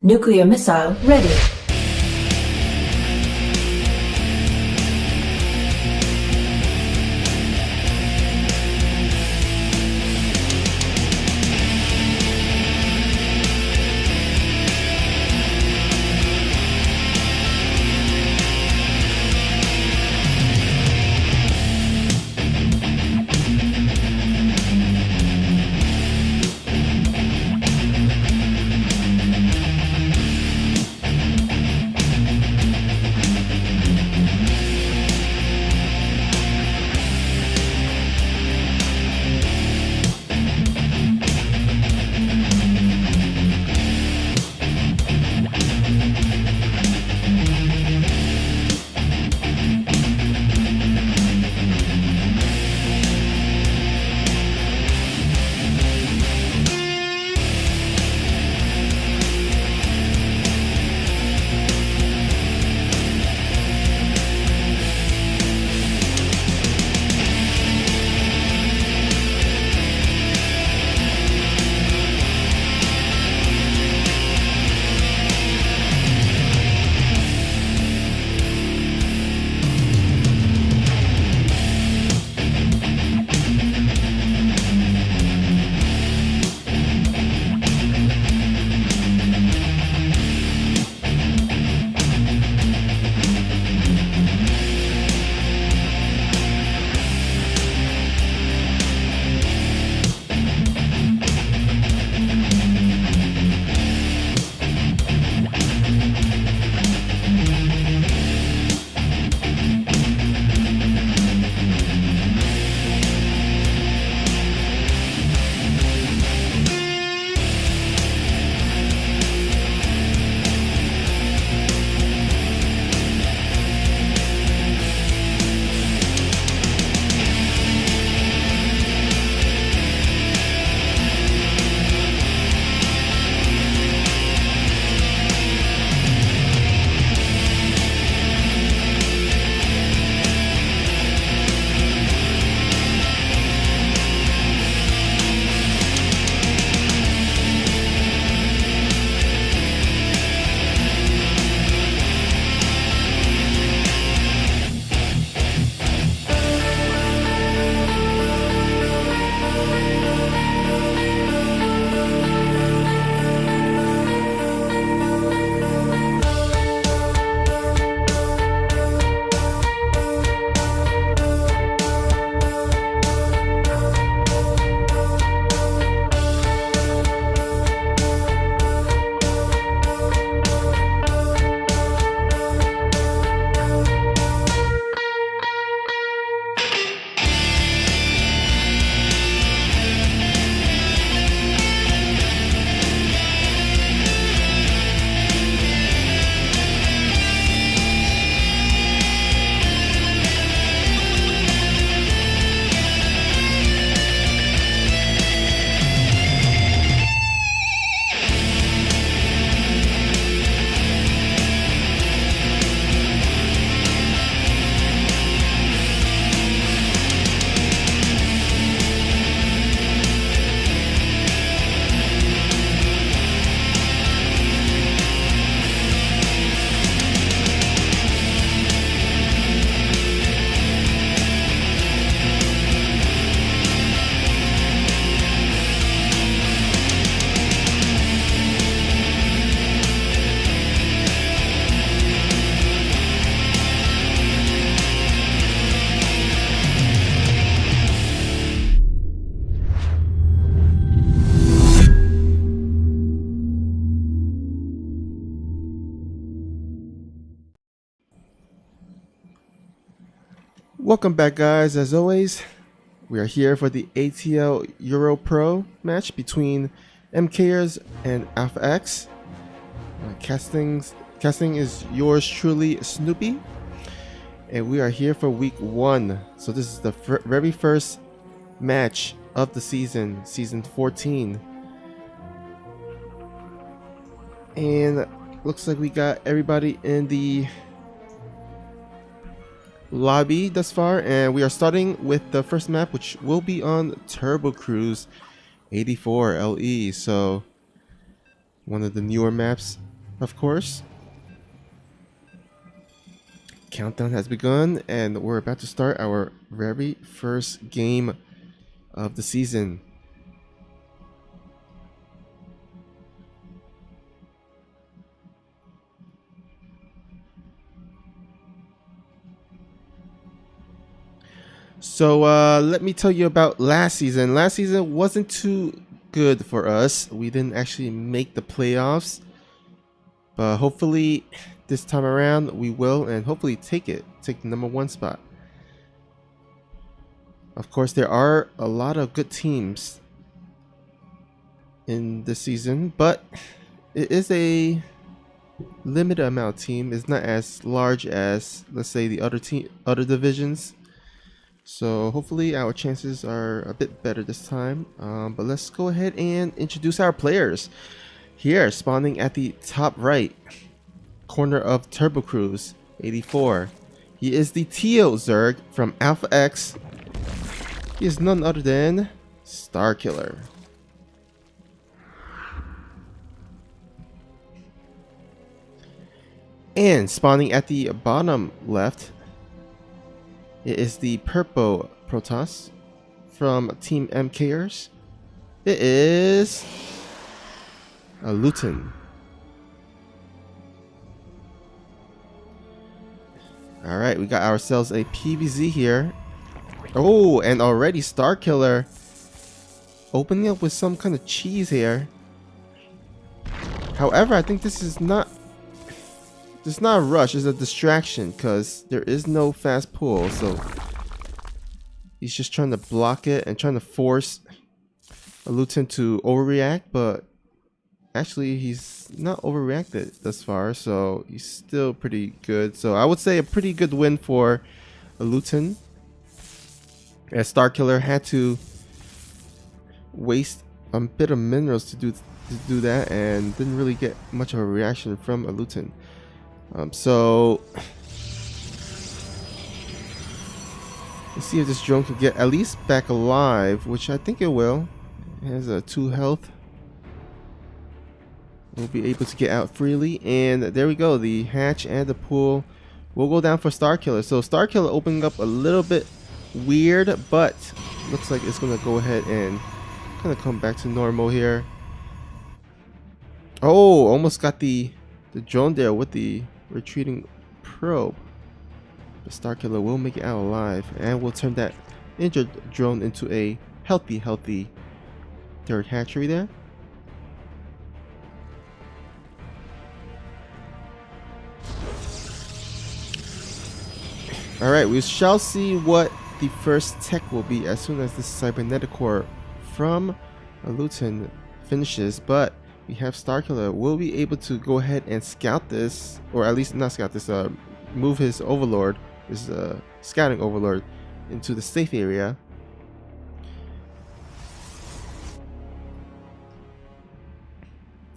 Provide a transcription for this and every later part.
Nuclear missile ready. Welcome back, guys. As always, we are here for the ATL Euro Pro match between Mkers and Alpha X. Casting is yours truly, Snoopy, and we are here for week 1. So this is the very first match of the season 14, and looks like we got everybody in the lobby thus far, and we are starting with the first map, which will be on Turbo Cruise 84 LE. So one of the newer maps of course. Countdown has begun, and we're about to start our very first game of the season. So let me tell you about last season. Last season wasn't too good for us. We didn't actually make the playoffs, but hopefully this time around we will, and hopefully take the #1 spot. Of course, there are a lot of good teams in this season, but it is a limited amount of team. It's not as large as, let's say, the other divisions. So hopefully our chances are a bit better this time. But let's go ahead and introduce our players. Here, spawning at the top right corner of Turbo Cruise 84. He is the Teal Zerg from Alpha X. He is none other than Starkiller. And spawning at the bottom left, it is the Purple Protoss from Team Mkers. It is a Luton. Alright, we got ourselves a PVZ here. Oh, and already Starkiller opening up with some kind of cheese here. However, I think this is not a rush, it's a distraction because there is no fast pull, so he's just trying to block it and trying to force a Luton to overreact, but actually he's not overreacted thus far, so he's still pretty good. So I would say a pretty good win for a Luton, as Starkiller had to waste a bit of minerals to do that and didn't really get much of a reaction from a Luton. So let's see if this drone can get at least back alive, which I think it will. It has a 2 health. We'll be able to get out freely, and there we go. The hatch and the pool will go down for Starkiller. So Starkiller opening up a little bit weird, but looks like it's gonna go ahead and kind of come back to normal here. Oh, almost got the drone there with the retreating probe. The Starkiller will make it out alive, and will turn that injured drone into a healthy third hatchery there. Alright, we shall see what the first tech will be as soon as this cybernetic core from a Luton finishes, but we have Starkiller will be able to go ahead and scout this, or at least not scout this, move his overlord, his scouting overlord, into the safe area.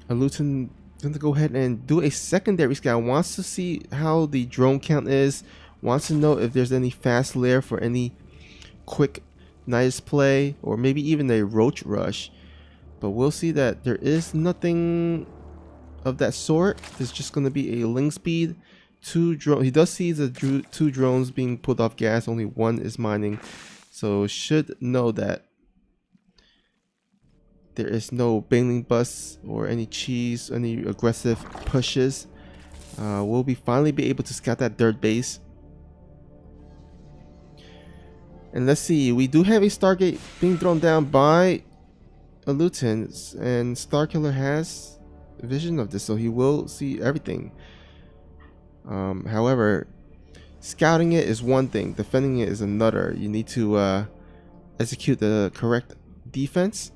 A Luton going to go ahead and do a secondary scout. Wants to see how the drone count is. Wants to know if there's any fast lair for any quick nice play, or maybe even a roach rush. But we'll see that there is nothing of that sort. There's just going to be a link speed, 2 drones. He does see the 2 drones being pulled off gas. Only 1 is mining. So should know that there is no bailing busts or any cheese, any aggressive pushes. We'll finally be able to scout that dirt base. And let's see, we do have a Stargate being thrown down by a Luton, and Starkiller has vision of this, so he will see everything. However, scouting it is one thing, defending it is another. You need to execute the correct defense.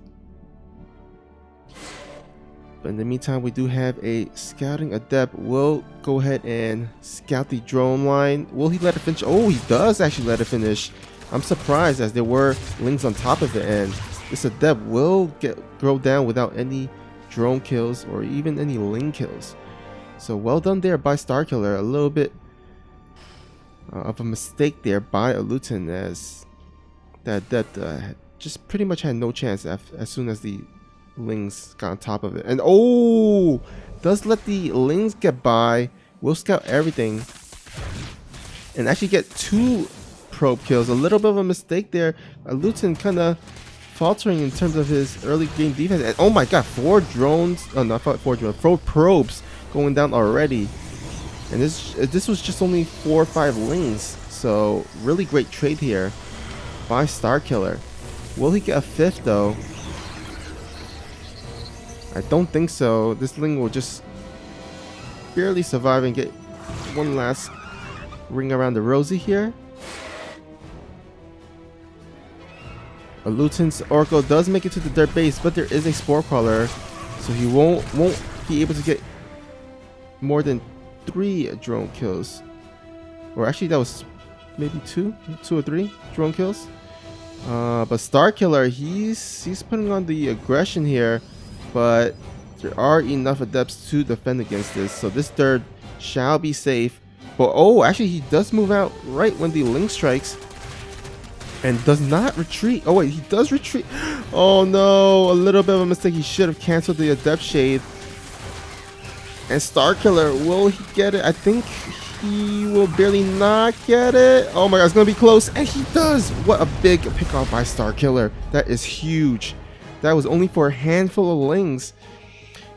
But in the meantime, we do have a scouting adept. We'll go ahead and scout the drone line. Will he let it finish? Oh, he does actually let it finish. I'm surprised, as there were links on top of it, and this adept will go down without any drone kills or even any link kills. So well done there by Starkiller. A little bit of a mistake there by a Luton, as that just pretty much had no chance as soon as the links got on top of it. And oh, does let the Lings get by. Will scout everything and actually get 2 probe kills. A little bit of a mistake there. Luton kind of faltering in terms of his early game defense. And oh my god, 4 drones. Oh, not 4 drones. 4 probes going down already. And this was just only 4 or 5 Lings. So really great trade here by Starkiller. Will he get a 5th though? I don't think so. This Ling will just barely survive and get one last ring around the rosy here. Luton's Oracle does make it to the dirt base, but there is a Spore Crawler, so he won't be able to get more than 3 drone kills. Or actually that was maybe 2 or 3 drone kills. But Starkiller, he's putting on the aggression here, but there are enough adepts to defend against this, so this third shall be safe. But oh, actually he does move out right when the Ling strikes and does not retreat. Oh wait, he does retreat. Oh no, a little bit of a mistake. He should have canceled the Adept Shade. And Starkiller, will he get it? I think he will barely not get it. Oh my god, it's gonna be close, and he does. What a big pickoff by Starkiller. That is huge. That was only for a handful of Lings.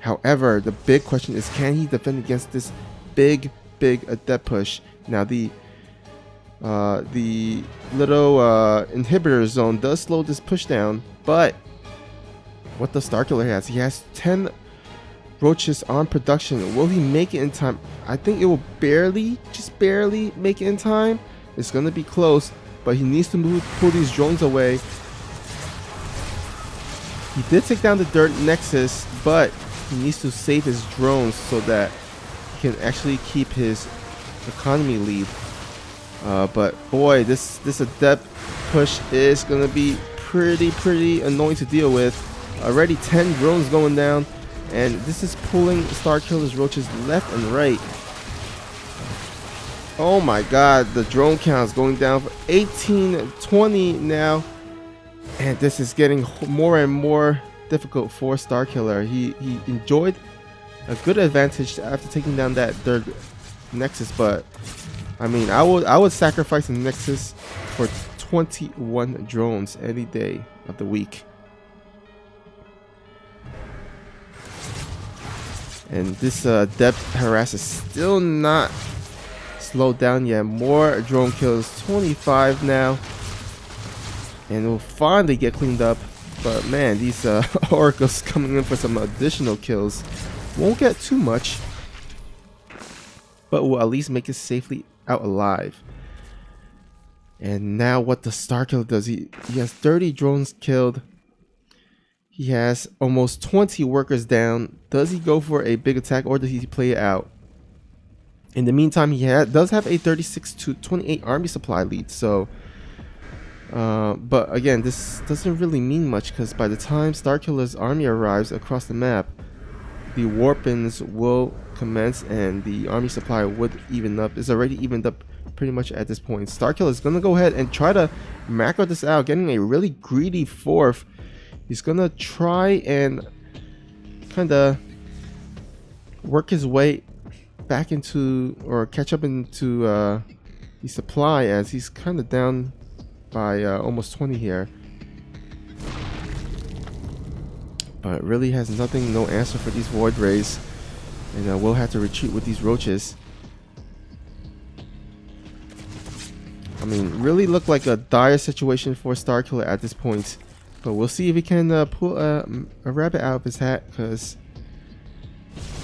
However, the big question is, can he defend against this big Adept push? Now the little inhibitor zone does slow this push down, but what the Starkiller has, he has 10 roaches on production. Will he make it in time? I think it will just barely make it in time. It's gonna be close, but he needs to pull these drones away. He did take down the dirt nexus, but he needs to save his drones so that he can actually keep his economy lead. But boy, this Adept push is gonna be pretty annoying to deal with. Already 10 drones going down, and this is pulling Starkiller's roaches left and right. Oh my god, the drone count is going down for 18-20 now, and this is getting more and more difficult for Starkiller. He enjoyed a good advantage after taking down that third nexus, but I mean, I would sacrifice the nexus for 21 drones any day of the week. And this depth harass is still not slowed down yet. More drone kills, 25 now, and we'll finally get cleaned up. But man, these oracles coming in for some additional kills. Won't get too much, but will at least make it safely out alive. And now what the Starkiller does, he has 30 drones killed. He has almost 20 workers down. Does he go for a big attack, or does he play it out? In the meantime, he does have a 36-28 army supply lead. So, but again, this doesn't really mean much, because by the time Starkiller's army arrives across the map, the warpins will commence and the army supply would even up. It's already evened up pretty much at this point. Starkiller is going to go ahead and try to macro this out, getting a really greedy 4th. He's going to try and kind of work his way back into, or catch up into the supply, as he's kind of down by almost 20 here. But really has nothing, no answer for these Void Rays, and we'll have to retreat with these roaches. I mean, really look like a dire situation for Starkiller at this point. But we'll see if he can pull a rabbit out of his hat, because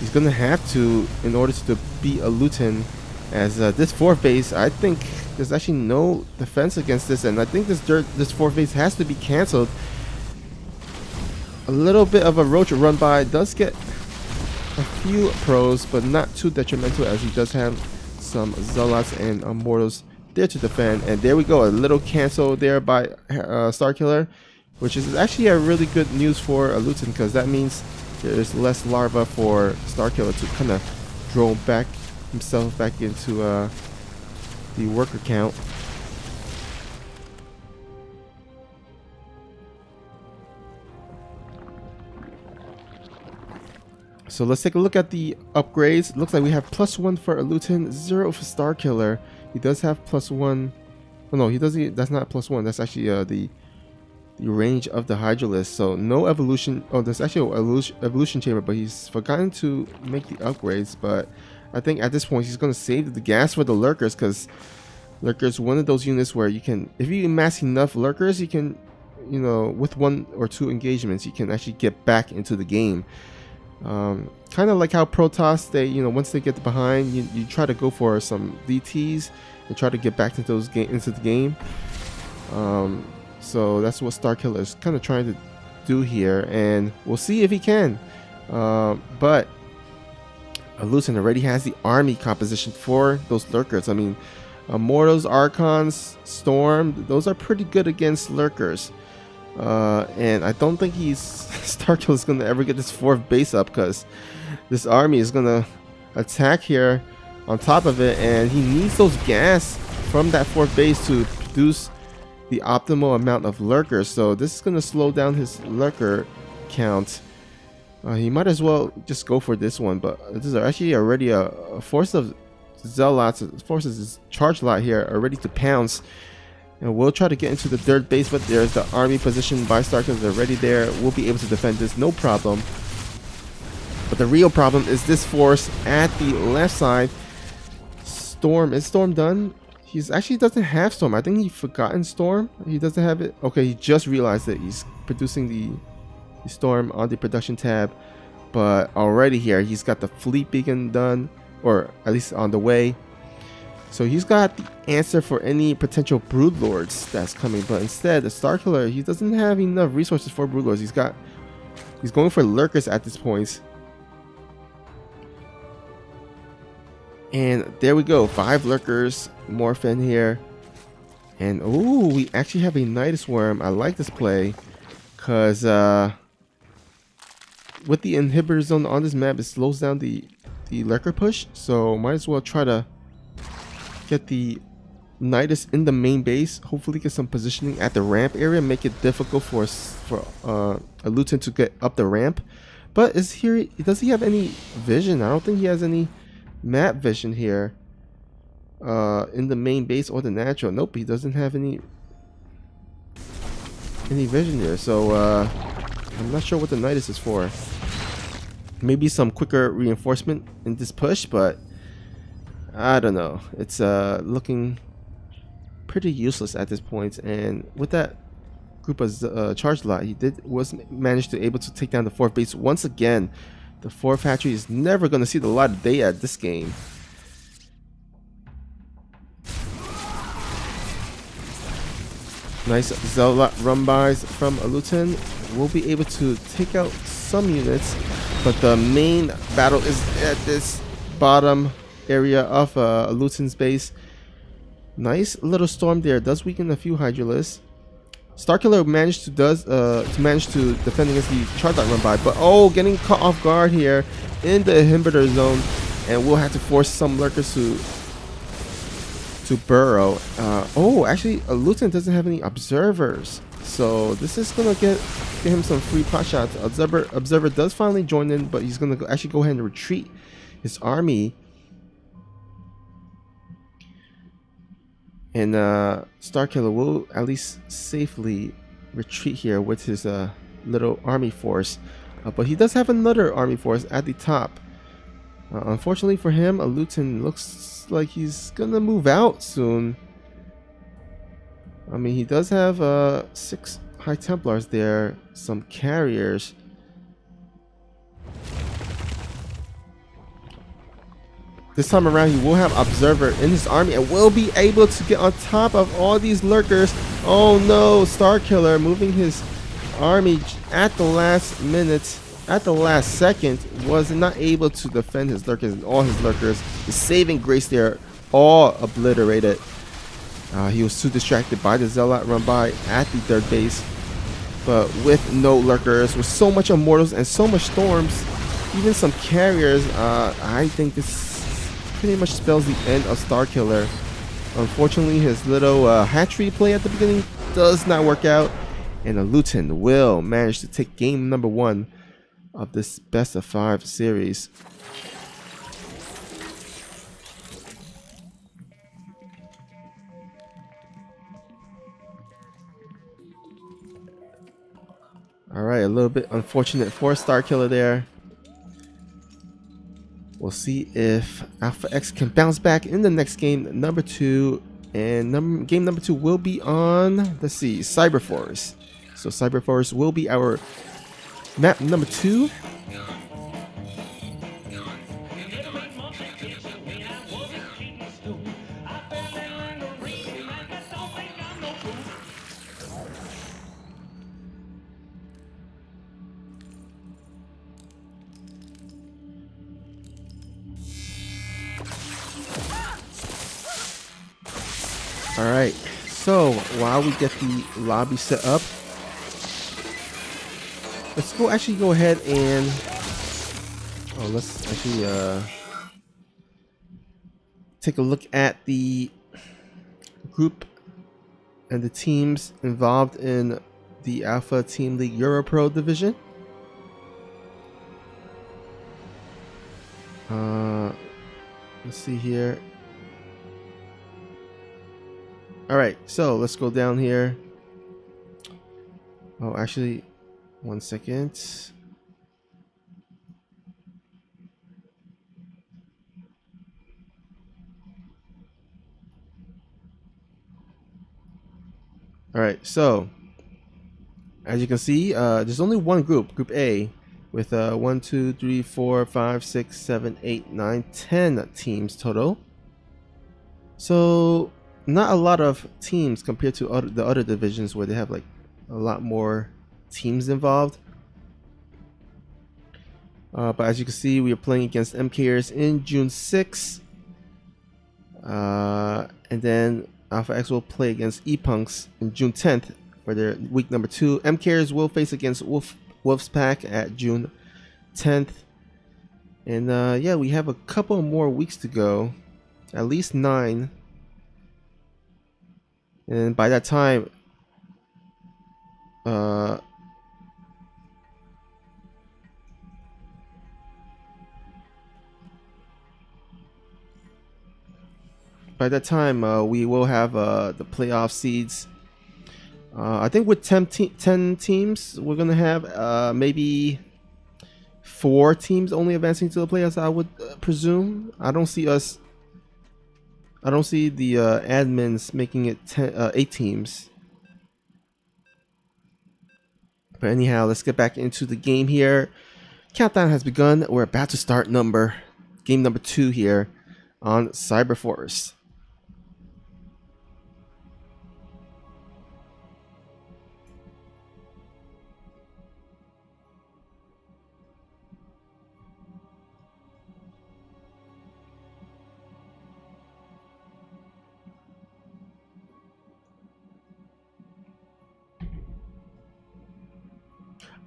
he's going to have to in order to beat a Luton. As this 4th base, I think there's actually no defense against this, and I think this 4th base has to be cancelled. A little bit of a roach run by does get a few pros, but not too detrimental, as he does have some Zealots and Immortals there to defend. And there we go, a little cancel there by Starkiller, which is actually a really good news for Luton, because that means there's less larva for Starkiller to kind of drone back himself back into the worker count. So let's take a look at the upgrades. Looks like we have +1 for a Luton, 0 for Star Killer. He does have +1. Oh no, he doesn't. That's not +1. That's actually the range of the Hydralisk. So no evolution. Oh, there's actually an evolution chamber, but he's forgotten to make the upgrades. But I think at this point he's going to save the gas for the Lurkers, because Lurkers, one of those units where you can, if you amass enough Lurkers, you can, you know, with 1 or 2 engagements, you can actually get back into the game. Kind of like how Protoss, they, you know, once they get behind, you try to go for some DTs and try to get back into the game. So that's what Starkiller is kind of trying to do here, and we'll see if he can. But Luton already has the army composition for those Lurkers. I mean, Mortals, Archons, Storm, those are pretty good against Lurkers. And I don't think Starkiller is going to ever get this 4th base up, because this army is going to attack here on top of it, and he needs those gas from that 4th base to produce the optimal amount of Lurkers. So this is going to slow down his Lurker count. He might as well just go for this one, but this is actually already a force of Zealots, forces charge lot here are ready to pounce. And we'll try to get into the 3rd base, but there's the army position by Starkers already there. We'll be able to defend this, no problem. But the real problem is this force at the left side. Storm, is Storm done? He's actually doesn't have Storm. I think he forgotten Storm. He doesn't have it. Okay, he just realized that he's producing the Storm on the production tab. But already here, he's got the fleet beacon done, or at least on the way. So he's got the answer for any potential Broodlords that's coming, but instead the Starkiller, he doesn't have enough resources for Broodlords. He's going for Lurkers at this point. And there we go, 5 Lurkers morph in here. And oh, we actually have a Nidus Worm. I like this play, because with the inhibitor zone on this map, it slows down the Lurker push. So might as well try to get the Nidus in the main base, hopefully get some positioning at the ramp area, make it difficult for a Luton to get up the ramp. But does he have any vision? I don't think he has any map vision here in the main base or the natural. Nope, he doesn't have any vision there. So I'm not sure what the Nidus is for. Maybe some quicker reinforcement in this push, but I don't know. It's looking pretty useless at this point. And with that group of charge lot, he managed to able to take down the 4th base once again. The 4th hatchery is never going to see the light of day at this game. Nice Zealot run-bys from Luton. We'll be able to take out some units, but the main battle is at this bottom area of Luton's base. Nice little Storm there, does weaken a few Hydralisks. Starkiller managed to defend against the charge lot run by, but oh, getting caught off guard here in the inhibitor zone, and we'll have to force some Lurkers to burrow. Oh, actually, Luton doesn't have any observers, so this is gonna get him some free pot shots. Observer does finally join in, but he's gonna actually go ahead and retreat his army. And Starkiller will at least safely retreat here with his little army force. But he does have another army force at the top. Unfortunately for him, Luton looks like he's gonna move out soon. I mean, he does have 6 High Templars there, some carriers. This time around, he will have Observer in his army and will be able to get on top of all these Lurkers. Oh no, Starkiller moving his army at the last minute, at the last second, was not able to defend his Lurkers, and all his Lurkers, the saving grace there, all obliterated. He was too distracted by the Zealot run by at the 3rd base. But with no Lurkers, with so much Immortals and so much Storms, even some carriers, I think this pretty much spells the end of Starkiller. Unfortunately, his little hatchery play at the beginning does not work out, and Luton will manage to take game number 1 of this best of 5 series. Alright, a little bit unfortunate 4-star killer there. We'll see if Alpha X can bounce back in the next game, number 2. And game number 2 will be on, let's see, Cyberforce. So Cyberforce will be our map number 2. Alright, so while we get the lobby set up, let's go ahead and let's actually take a look at the group and the teams involved in the Alpha Team League Europro division. Let's see here. Alright, so let's go down here. Oh, actually, 1 second. Alright, so as you can see, there's only one group, Group A, with 1, 2, 3, 4, 5, 6, 7, 8, 9, 10 teams total. So not a lot of teams compared to the other divisions where they have like a lot more teams involved. But as you can see, we are playing against Mkers in June 6th. And then Alpha X will play against E-Punks in June 10th for their week number 2. Mkers will face against Wolf's Pack at June 10th. And yeah, we have a couple more weeks to go, at least 9. And by that time, we will have the playoff seeds. I think with 10 teams, we're gonna have maybe 4 teams only advancing to the playoffs, I would presume. I don't see the admins making it 8 teams. But anyhow, let's get back into the game here. Countdown has begun. We're about to start game number 2 here on Cyberforce.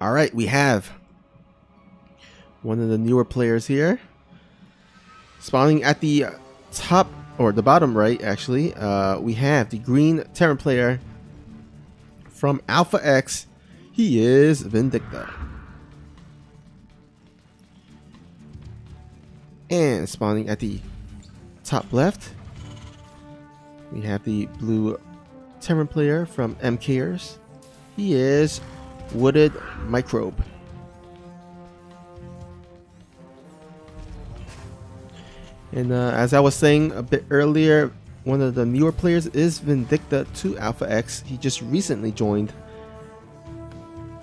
All right, we have one of the newer players here. Spawning at the top, or the bottom right, actually, we have the green Terran player from Alpha X. He is Vindicta. And spawning at the top left, we have the blue Terran player from Mkers. He is Wooded Microbe. And as I was saying a bit earlier, one of the newer players is Vindicta to Alpha X. He just recently joined,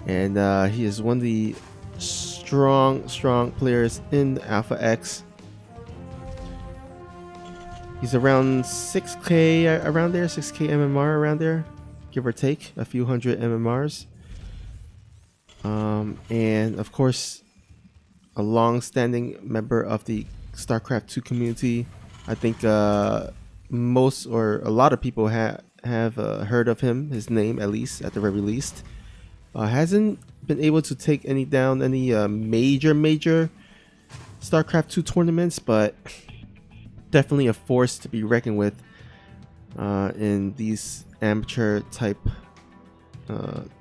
and he is one of the strong players in Alpha X. He's around 6k around there, 6k MMR around there, give or take a few hundred MMRs. And of course, a long-standing member of the StarCraft 2 community. I think most or a lot of people have heard of him, his name at least, at the very least. Hasn't been able to take down any major StarCraft 2 tournaments, but definitely a force to be reckoned with in these amateur type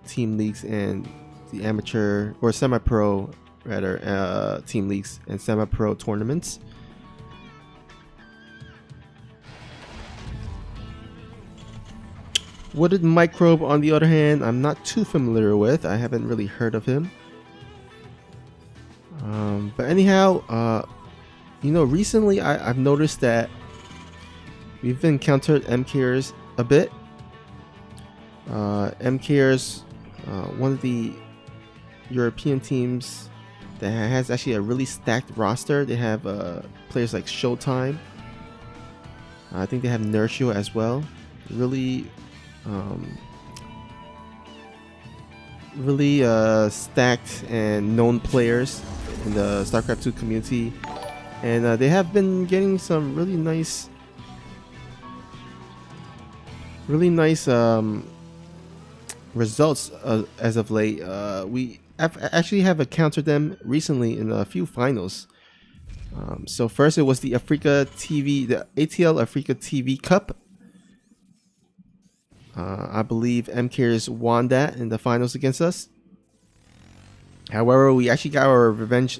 team leagues and the amateur or semi-pro rather team leagues and semi-pro tournaments. Wooded Microbe, on the other hand, I'm not too familiar with. I haven't really heard of him. But anyhow, you know, recently I've noticed that we've encountered Mkers a bit. Mkers, one of the European teams that has actually a really stacked roster. They have players like Showtime. I think they have Nurture as well. Really stacked and known players in the StarCraft 2 community, and they have been getting some really nice results as of late. We actually have encountered them recently in a few finals. So first it was the ATL Africa TV Cup. I believe Mkers won that in the finals against us. However, we actually got our revenge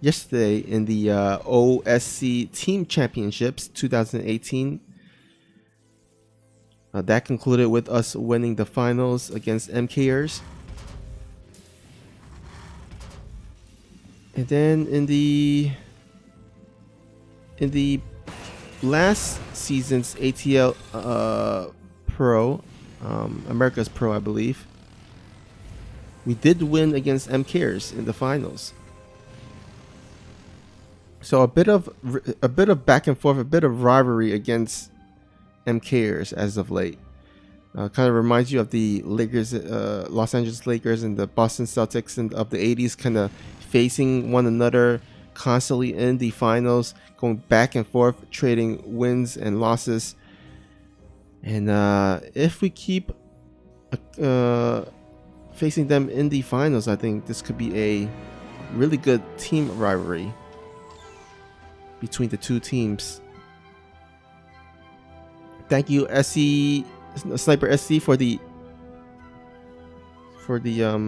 yesterday in the OSC Team Championships 2018. That concluded with us winning the finals against Mkers. And then in the last season's ATL Pro, America's Pro, I believe, we did win against Mkers in the finals. So a bit of back and forth, a bit of rivalry against Mkers as of late. Kind of reminds you of the Lakers, Los Angeles Lakers and the Boston Celtics of the 80s, kind of facing one another constantly in the finals, going back and forth, trading wins and losses. And if we keep facing them in the finals, I think this could be a really good team rivalry between the two teams. Thank you, Sniper SC, for the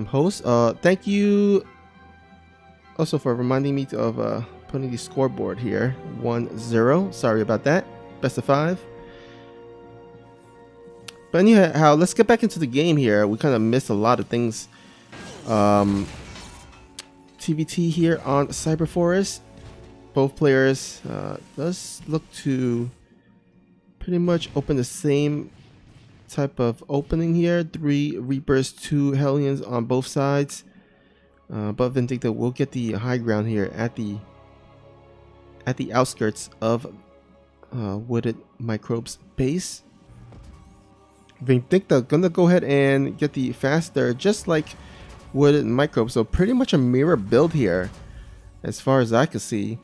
host. Thank you also for reminding me of putting the scoreboard here. 1-0. Sorry about that. Best of 5. But anyhow, let's get back into the game here. We kind of missed a lot of things. TVT here on Cyber Forest. Both players does look to pretty much open the same type of opening here. 3 Reapers, 2 Hellions on both sides. But Vindicta will get the high ground here at the outskirts of Wooded Microbe's base. Vindicta gonna go ahead and get the faster, just like Wooded Microbe. So pretty much a mirror build here, as far as I can see.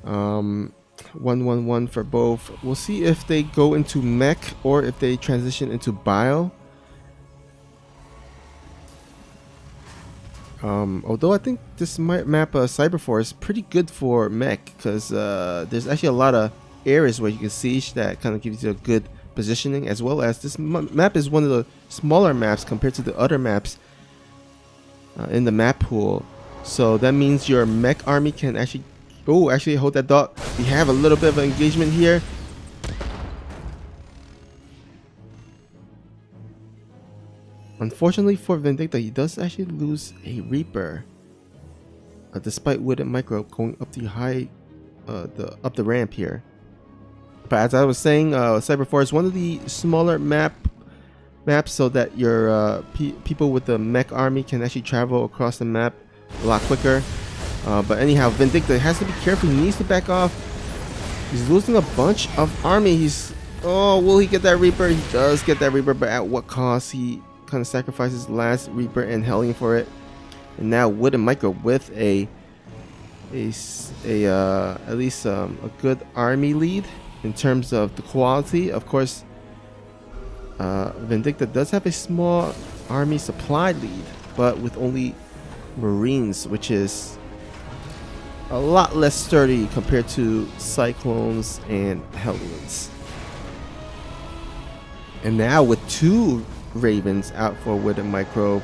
1-1-1 for both. We'll see if they go into mech or if they transition into bio. Although I think this map Cyberforce is pretty good for mech, because there's actually a lot of areas where you can siege that kind of gives you a good positioning, as well as this map is one of the smaller maps compared to the other maps in the map pool. So that means your mech army can actually hold that dot. We have a little bit of an engagement here. Unfortunately for Vindicta, he does actually lose a Reaper, despite Wooded Microbe going up the up the ramp here. But as I was saying, Cyber 4 is one of the smaller maps, so that your people with the mech army can actually travel across the map a lot quicker. But anyhow, Vindicta has to be careful. He needs to back off. He's losing a bunch of army. Will he get that Reaper? He does get that Reaper, but at what cost? He kind of sacrifices last Reaper and Hellion for it. And now Wooded Microbe with at least a good army lead in terms of the quality. Of course, Vindicta does have a small army supply lead, but with only Marines, which is a lot less sturdy compared to Cyclones and Hellions. And now with 2 Ravens out for Wooded Microbe,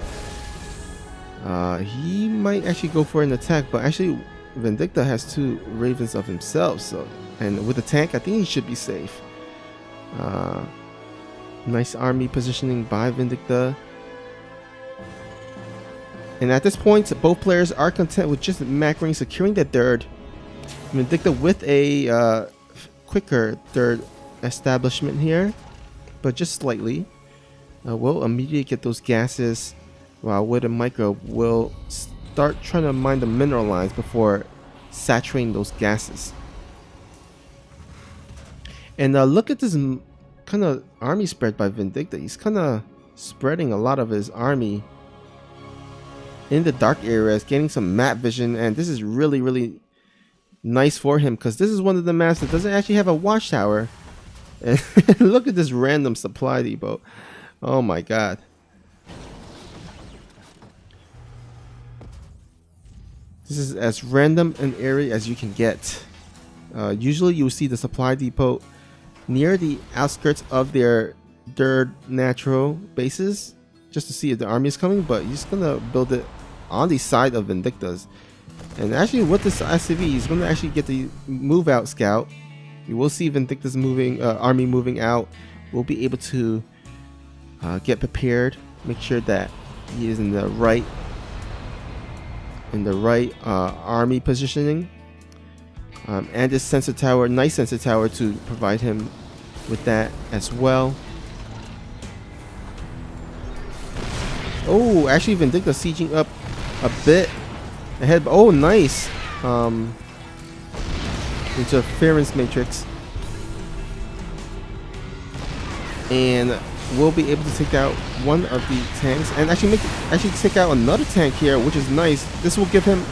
He might actually go for an attack, but actually Vindicta has 2 ravens of himself, so, and with the tank I think he should be safe. Nice army positioning by Vindicta. And at this point, both players are content with just Mkers securing the third. Vindicta with a quicker third establishment here, but just slightly. We'll immediately get those gases, while Wood and Microbe will start trying to mine the mineral lines before saturating those gases. And look at this kind of army spread by Vindicta. He's kind of spreading a lot of his army in the dark areas, getting some map vision, and this is really nice for him because this is one of the maps that doesn't actually have a watchtower. And look at this random supply depot. Oh my god. This is as random an area as you can get. Usually you will see the supply depot near the outskirts of their third natural bases just to see if the army is coming, but he's gonna build it on the side of Vindicta's. And actually with this SCV, he's gonna actually get the move out scout. You will see Vindicta's army moving out. We'll be able to get prepared, make sure that he is in the right army positioning, and this sensor tower, nice sensor tower to provide him with that as well. Oh, actually Vindicta sieging up a bit ahead. Oh, nice interference matrix, and we'll be able to take out one of the tanks and actually take out another tank here, which is nice. This will give him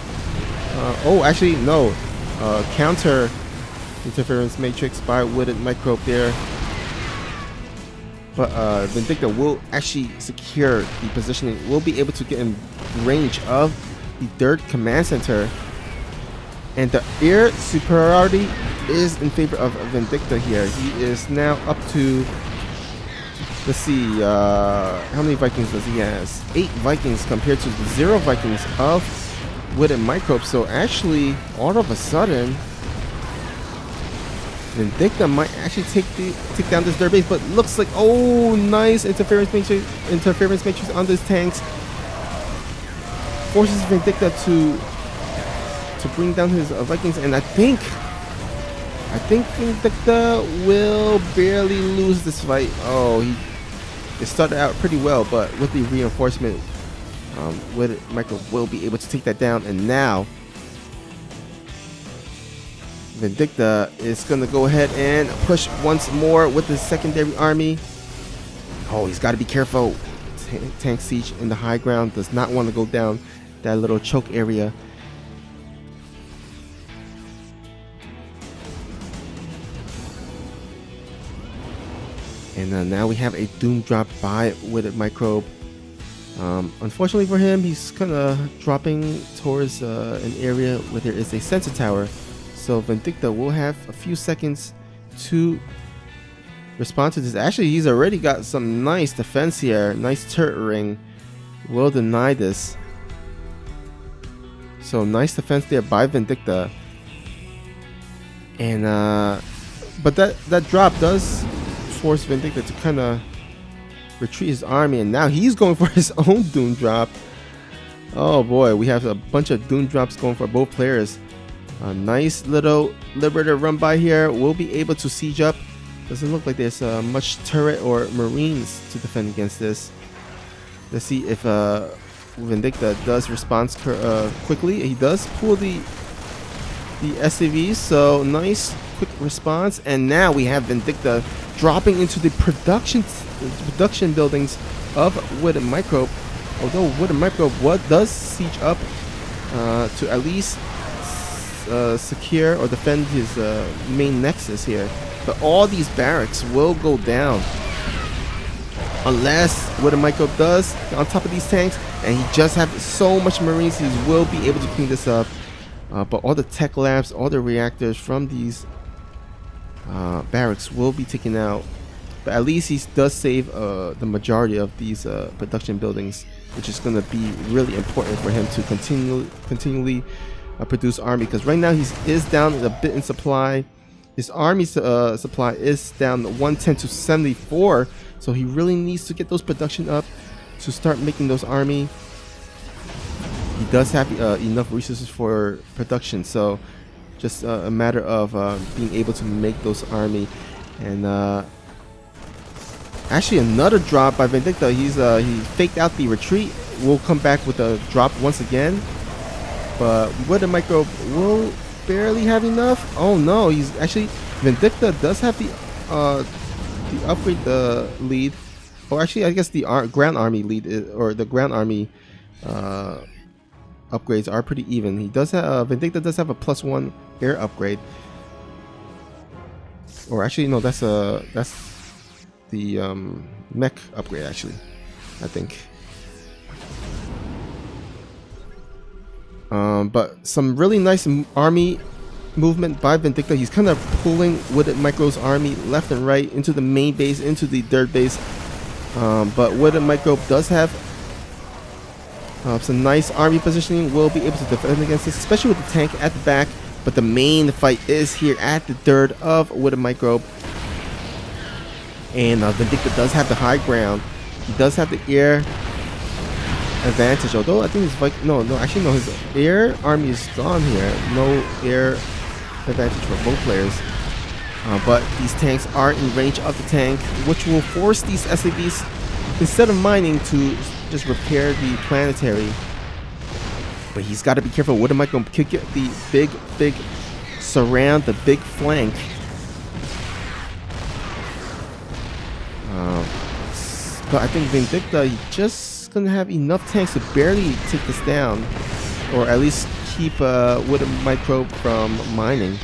oh, actually no, counter interference matrix by Wooded Microbe there, but Vindicta will actually secure the positioning. We'll be able to get in range of the third command center, and the air superiority is in favor of Vindicta here. He is now up to, let's see, how many Vikings does he has? 8 Vikings compared to the 0 Vikings of Wooded Microbe. So actually, all of a sudden, Vindicta might actually take down this third base, but looks like, oh, nice interference matrix on these tanks. Forces Vindicta to bring down his Vikings, and I think Vindicta will barely lose this fight. Oh, it started out pretty well, but with the reinforcement, Michael will be able to take that down. And now Vindicta is going to go ahead and push once more with the secondary army. Oh, he's got to be careful. Tank siege in the high ground, does not want to go down that little choke area. And now we have a doom drop by Wooded Microbe. Unfortunately for him, he's kind of dropping towards an area where there is a sensor tower. So Vindicta will have a few seconds to respond to this. Actually, he's already got some nice defense here. Nice turret ring. Will deny this. So nice defense there by Vindicta. And but that drop does force Vindicta to kind of retreat his army, and now he's going for his own doom drop. Oh boy, we have a bunch of doom drops going for both players. A nice little Liberator run by here. We'll be able to siege up. Doesn't look like there's much turret or marines to defend against this. Let's see if Vindicta does respond quickly. He does pull the SCVs, so nice quick response. And now we have Vindicta dropping into the production buildings of Wooded Microbe. Although Wooded Microbe does siege up to at least secure or defend his main nexus here, but all these barracks will go down unless Wooded Microbe does on top of these tanks, and he just have so much marines, he will be able to clean this up. But all the tech labs, all the reactors from these barracks will be taken out. But at least he does save the majority of these production buildings. which is going to be really important for him to continually produce army, because right now he is down a bit in supply. His army supply is down 110 to 74, so he really needs to get those production up to start making those army. He does have enough resources for production, so just a matter of being able to make those army. And actually another drop by Vindicta. He faked out the retreat. We'll come back with a drop once again, but Wooden Microbe will barely have enough. Oh no, he's actually, Vindicta does have the upgrade lead. Or actually, I guess the ground army lead or the ground army upgrades are pretty even. He does have Vindicta does have a +1 air upgrade. Or actually, no, that's the mech upgrade. Actually, I think. But some really nice army movement by Vindicta. He's kind of pulling Wooden Microbe's army left and right into the main base, into the dirt base. But Wooden Microbe does have some nice army positioning. Will be able to defend against this, especially with the tank at the back. But the main fight is here at the dirt of Wooden Microbe. And Vindicta does have the high ground. He does have the air advantage, although I think his his air army is gone here. No air advantage for both players. But these tanks are in range of the tank, which will force these SCVs, instead of mining, to just repair the planetary. But he's got to be careful. Wooden Microbe could get the big surround, the big flank. But I think Vindicta, he just gonna have enough tanks to barely take this down, or at least keep Wooden Microbe from mining.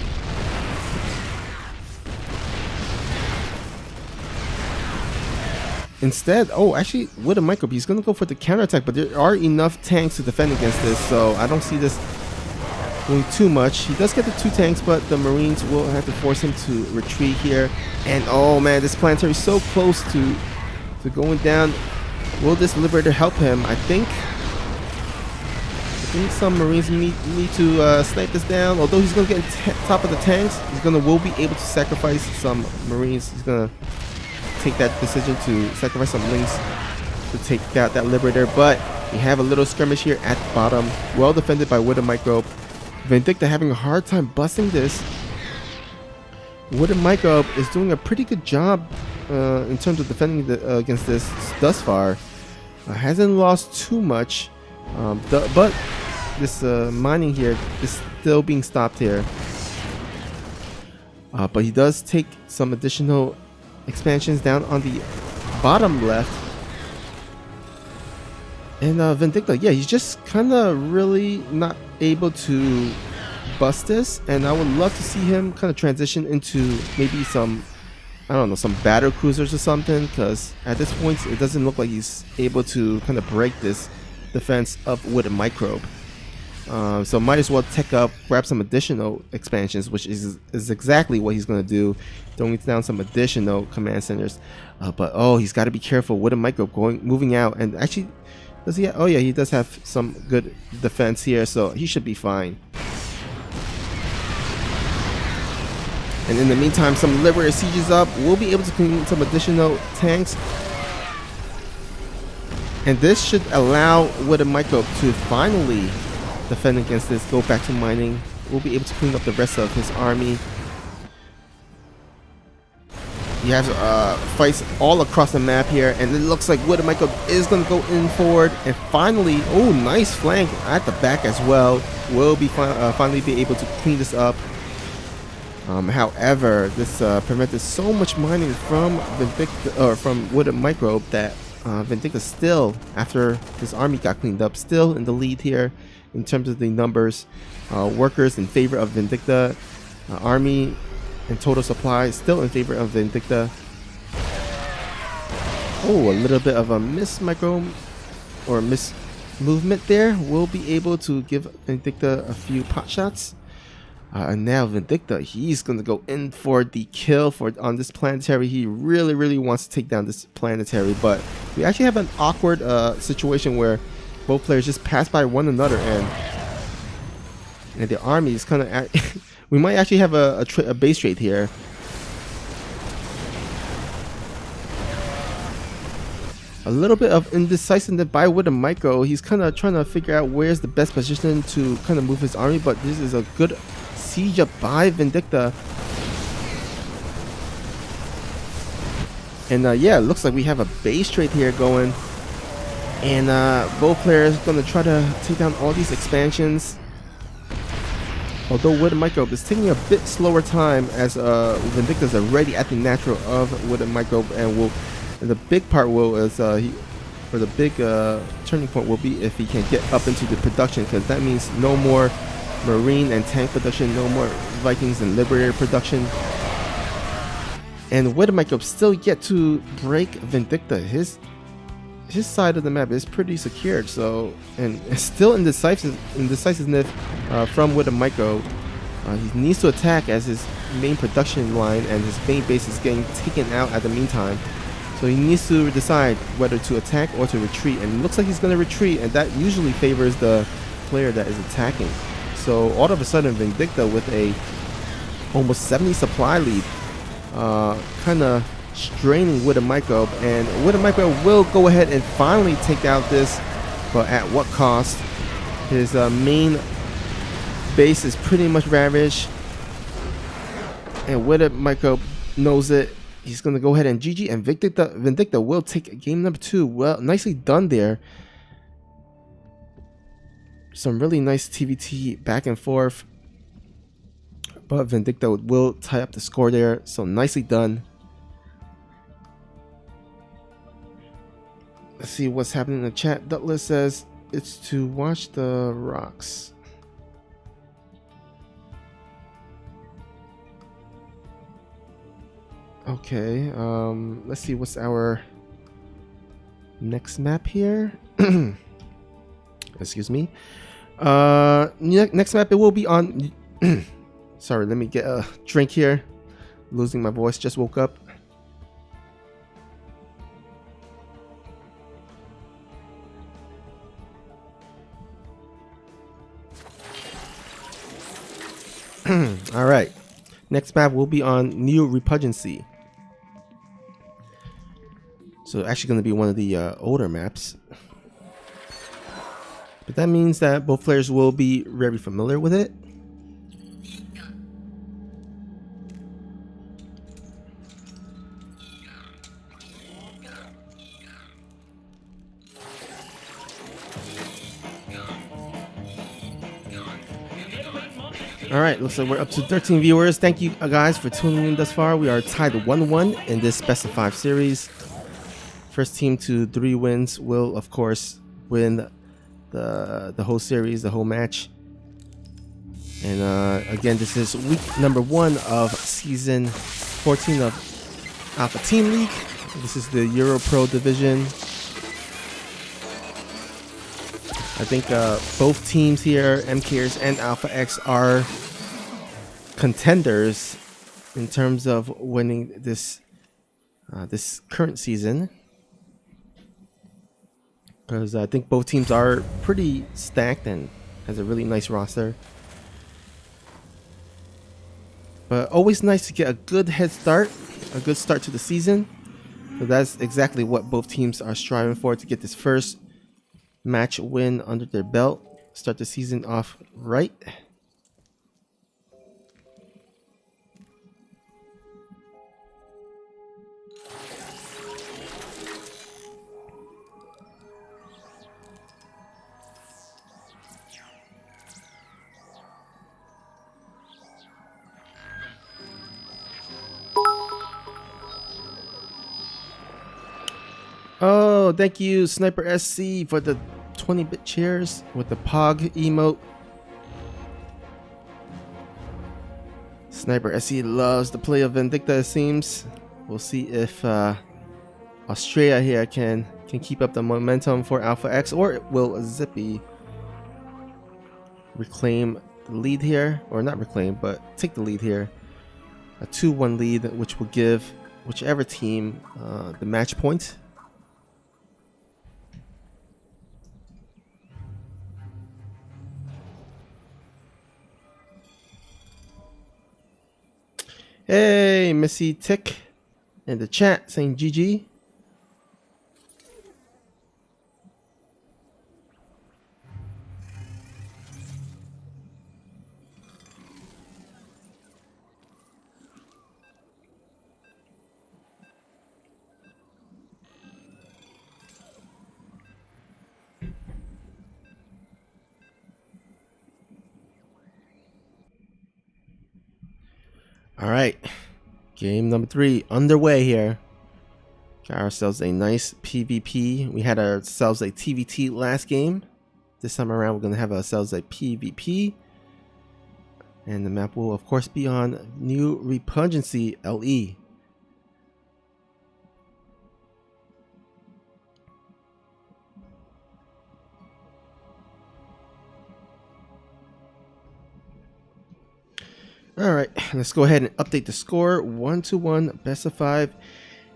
Instead, actually, Wooden Microbe, he's gonna go for the counterattack, but there are enough tanks to defend against this, so I don't see this doing too much. He does get the 2 tanks, but the Marines will have to force him to retreat here. And oh man, this planetary is so close to going down. Will this Liberator help him? I think some Marines need to snipe this down. Although he's gonna get on top of the tanks, will be able to sacrifice some Marines. He's gonna take that decision to sacrifice some links to take out that Liberator. But we have a little skirmish here at the bottom, well defended by Wooden Microbe. Vindicta having a hard time busting this. Wooden Microbe is doing a pretty good job in terms of defending against this thus far. Hasn't lost too much, but this mining here is still being stopped here. But he does take some additional expansions down on the bottom left. And Vindicta, yeah, he's just kind of really not able to bust this, and I would love to see him kind of transition into maybe some, I don't know, some battle cruisers or something, because at this point it doesn't look like he's able to kind of break this defense of Wooden Microbe. So might as well tech up, grab some additional expansions, which is exactly what he's going to do, throwing down some additional command centers. But he's got to be careful. Wooden Microbe moving out, and actually, does he? Oh yeah, he does have some good defense here, so he should be fine. And in the meantime, some Liberator sieges up. We'll be able to clean some additional tanks. And this should allow Wooden Microbe to finally defend against this, go back to mining. We'll be able to clean up the rest of his army. He has fights all across the map here, and it looks like Wooden Microbe is going to go in forward. And finally, nice flank at the back as well. We'll be finally be able to clean this up. However, this prevented so much mining from Vindicta, or from Wooden Microbe, that Vindicta still, after his army got cleaned up, still in the lead here in terms of the numbers. Workers in favor of Vindicta, army and total supply still in favor of Vindicta. A little bit of a miss movement there. We'll be able to give Vindicta a few pot shots. And now Vindicta, he's going to go in for the kill on this planetary. He really wants to take down this planetary, but We actually have an awkward situation where both players just pass by one another, and the army is kind of. We might actually have a base trade here. A little bit of indecisiveness by With a Micro. He's kind of trying to figure out where's the best position to kind of move his army, but this is a good siege up by Vindicta. And yeah, it looks like we have a base trade here going. And both players going to try to take down all these expansions. Although With a Micro is taking a bit slower time, as Vindicta is already at the natural of With a Micro, and the big part the big turning point will be if he can get up into the production, because that means no more Marine and tank production, no more Vikings and Liberator production. And With a Micro still yet to break Vindicta. His side of the map is pretty secured, so, and still indecisiveness from With a Micro. He needs to attack as his main production line and his main base is getting taken out at the meantime. So he needs to decide whether to attack or to retreat, and it looks like he's going to retreat, and that usually favors the player that is attacking. So all of a sudden, Vindicta with a almost 70 supply lead, kind of straining With a Micro, and With a Micro will go ahead and finally take out this, but at what cost? His main base is pretty much ravaged, and With a Micro knows it. He's going to go ahead and GG, and Vindicta will take game number 2. Well, nicely done there. Some really nice TVT back and forth, but Vindicta will tie up the score there. So nicely done. Let's see what's happening in the chat. Douglas says it's to watch the rocks. Okay, let's see what's our next map here. Excuse me. Next map, it will be on. Sorry, let me get a drink here. Losing my voice, just woke up. All right. Next map will be on New Repugnancy. So actually going to be one of the older maps. But that means that both players will be very familiar with it. Alright, looks like we're up to 13 viewers. Thank you guys for tuning in thus far. We are tied 1-1 in this best of 5 series. First team to 3 wins will, of course, win the whole series, the whole match. And again, this is week number 1 of season 14 of Alpha Team League. This is the Euro Pro division. I think both teams here, Mkers and Alpha X, are contenders in terms of winning this this current season, because I think both teams are pretty stacked and has a really nice roster. But always nice to get a good head start, a good start to the season. So that's exactly what both teams are striving for, to get this first match win under their belt, start the season off right. Oh, thank you, Sniper SC, for the 20-bit cheers with the Pog emote. Sniper SC loves the play of Vindicta, it seems. We'll see if Australia here can keep up the momentum for Alpha X, or will Zippy reclaim the lead here, or not reclaim, but take the lead here. A 2-1 lead, which will give whichever team the match point. Hey, Missy Tick in the chat saying GG. All right, game number 3 underway here. Got ourselves a nice PvP. We had ourselves a TVT last game. This time around, we're gonna have ourselves a PvP. And the map will, of course, be on New Repungency LE. Alright, let's go ahead and update the score. 1-1, best of 5.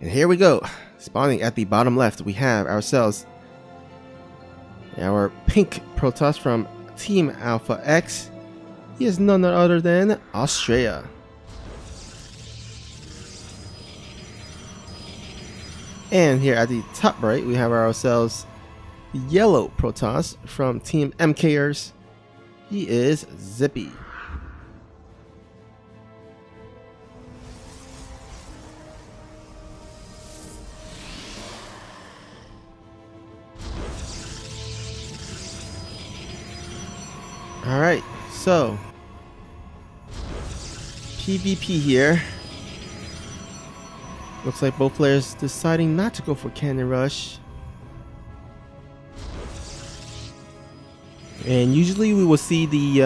And here we go. Spawning at the bottom left, we have ourselves our pink Protoss from Team Alpha X. He is none other than Australia. And here at the top right, we have ourselves yellow Protoss from Team Mkers. He is Zippy. Alright, so PvP here. Looks like both players deciding not to go for Cannon Rush. And usually we will see the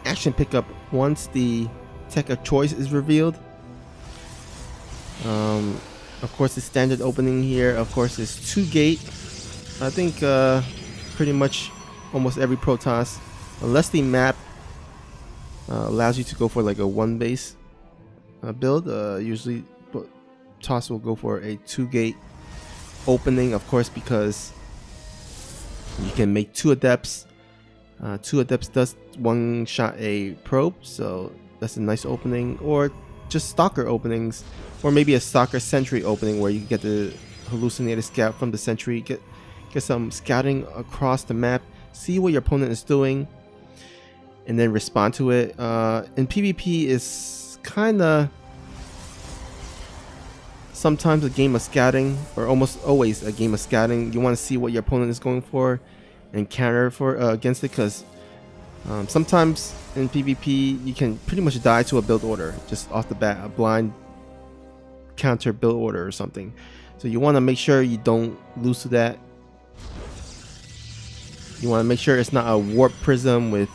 action pickup once the tech of choice is revealed. Of course, the standard opening here, of course, is 2 gate. I think pretty much almost every Protoss, unless the map allows you to go for like a 1 base build, usually Protoss will go for a 2 gate opening, of course, because you can make 2 adepts. 2 adepts does 1 shot a probe, so that's a nice opening. Or just stalker openings, or maybe a stalker sentry opening where you get the hallucinated scout from the sentry, get some scouting across the map, see what your opponent is doing, and then respond to it. In PvP is kind of sometimes a game of scouting, or almost always a game of scouting. You want to see what your opponent is going for and counter for against it, because sometimes in PvP you can pretty much die to a build order just off the bat, a blind counter build order or something. So you want to make sure you don't lose to that. You want to make sure it's not a warp prism with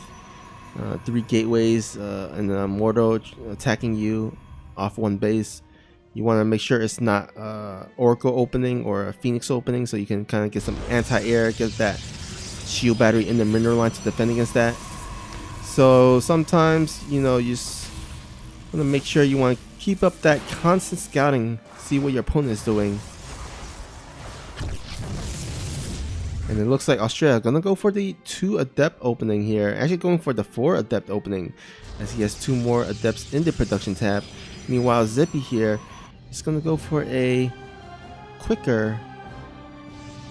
3 gateways and a mortal attacking you off 1 base. You want to make sure it's not Oracle opening or a Phoenix opening, so you can kind of get some anti-air, get that shield battery in the mineral line to defend against that. So sometimes, you know, you just want to make sure you want to keep up that constant scouting, see what your opponent is doing. And it looks like Australia gonna go for the 2 adept opening here, actually going for the 4 adept opening, as he has 2 more adepts in the production tab. Meanwhile, Zippy here is gonna go for a quicker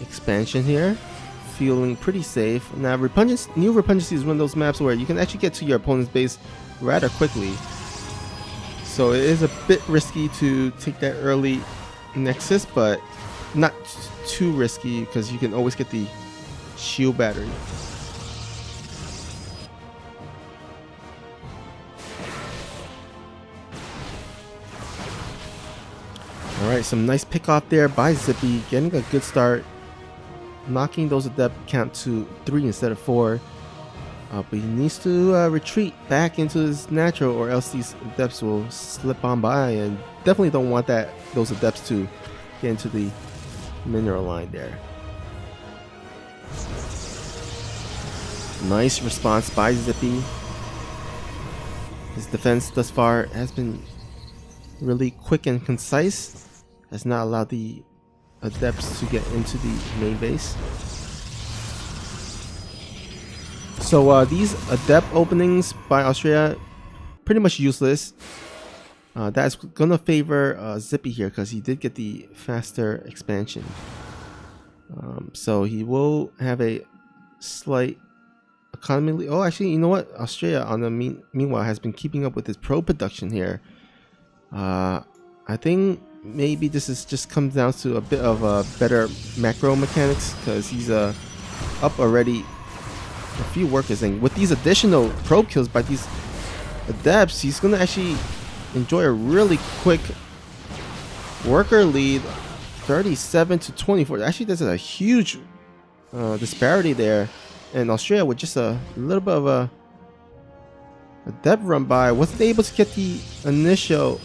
expansion here, feeling pretty safe. Now, New Repungency is one of those maps where you can actually get to your opponent's base rather quickly, so it is a bit risky to take that early Nexus, but not too risky because you can always get the shield battery. Alright, some nice pick off there by Zippy, getting a good start, knocking those adept count to 3 instead of 4. But he needs to retreat back into his natural, or else these adepts will slip on by, and definitely don't want those adepts to get into the mineral line there. Nice response by Zippy. His defense thus far has been really quick and concise, has not allowed the adepts to get into the main base. So these adept openings by Australia, pretty much useless. That's gonna favor Zippy here because he did get the faster expansion. So he will have a slight economy. Oh, actually, you know what? Australia, on the meanwhile, has been keeping up with his pro production here. I think maybe this is just comes down to a bit of a better macro mechanics because he's up already a few workers, and with these additional probe kills by these adepts, he's gonna actually enjoy a really quick worker lead, 37 to 24. Actually, there's a huge disparity there, and Australia with just a little bit of a depth run by wasn't able to get the initial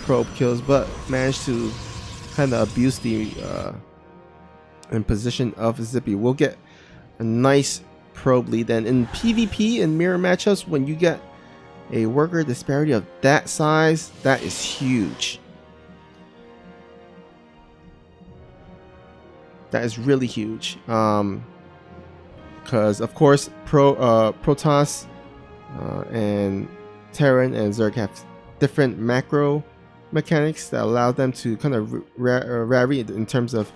probe kills, but managed to kind of abuse the imposition of Zippy. We'll get a nice probe lead. Then in PvP and mirror matchups, when you get a worker disparity of that size, that is huge. That is really huge. Because of course Protoss and Terran and Zerg have different macro mechanics that allow them to kind of vary in terms of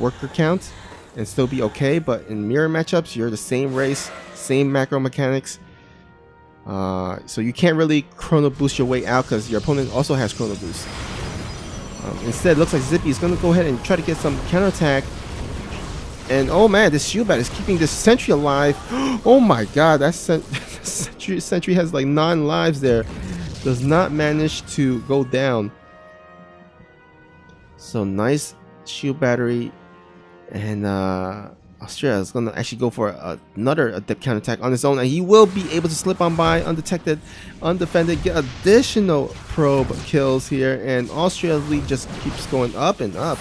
worker count and still be okay, but in mirror matchups you're the same race, same macro mechanics, so you can't really chrono boost your way out because your opponent also has chrono boost. Instead, it looks like Zippy is going to go ahead and try to get some counterattack. And oh man, this shield bat is keeping this sentry alive. Oh my god, that sentry has like 9 lives there. Does not manage to go down. So nice shield battery. And Australia is going to actually go for another adept counterattack on his own. And he will be able to slip on by undetected, undefended, get additional probe kills here. And Australia's lead just keeps going up and up.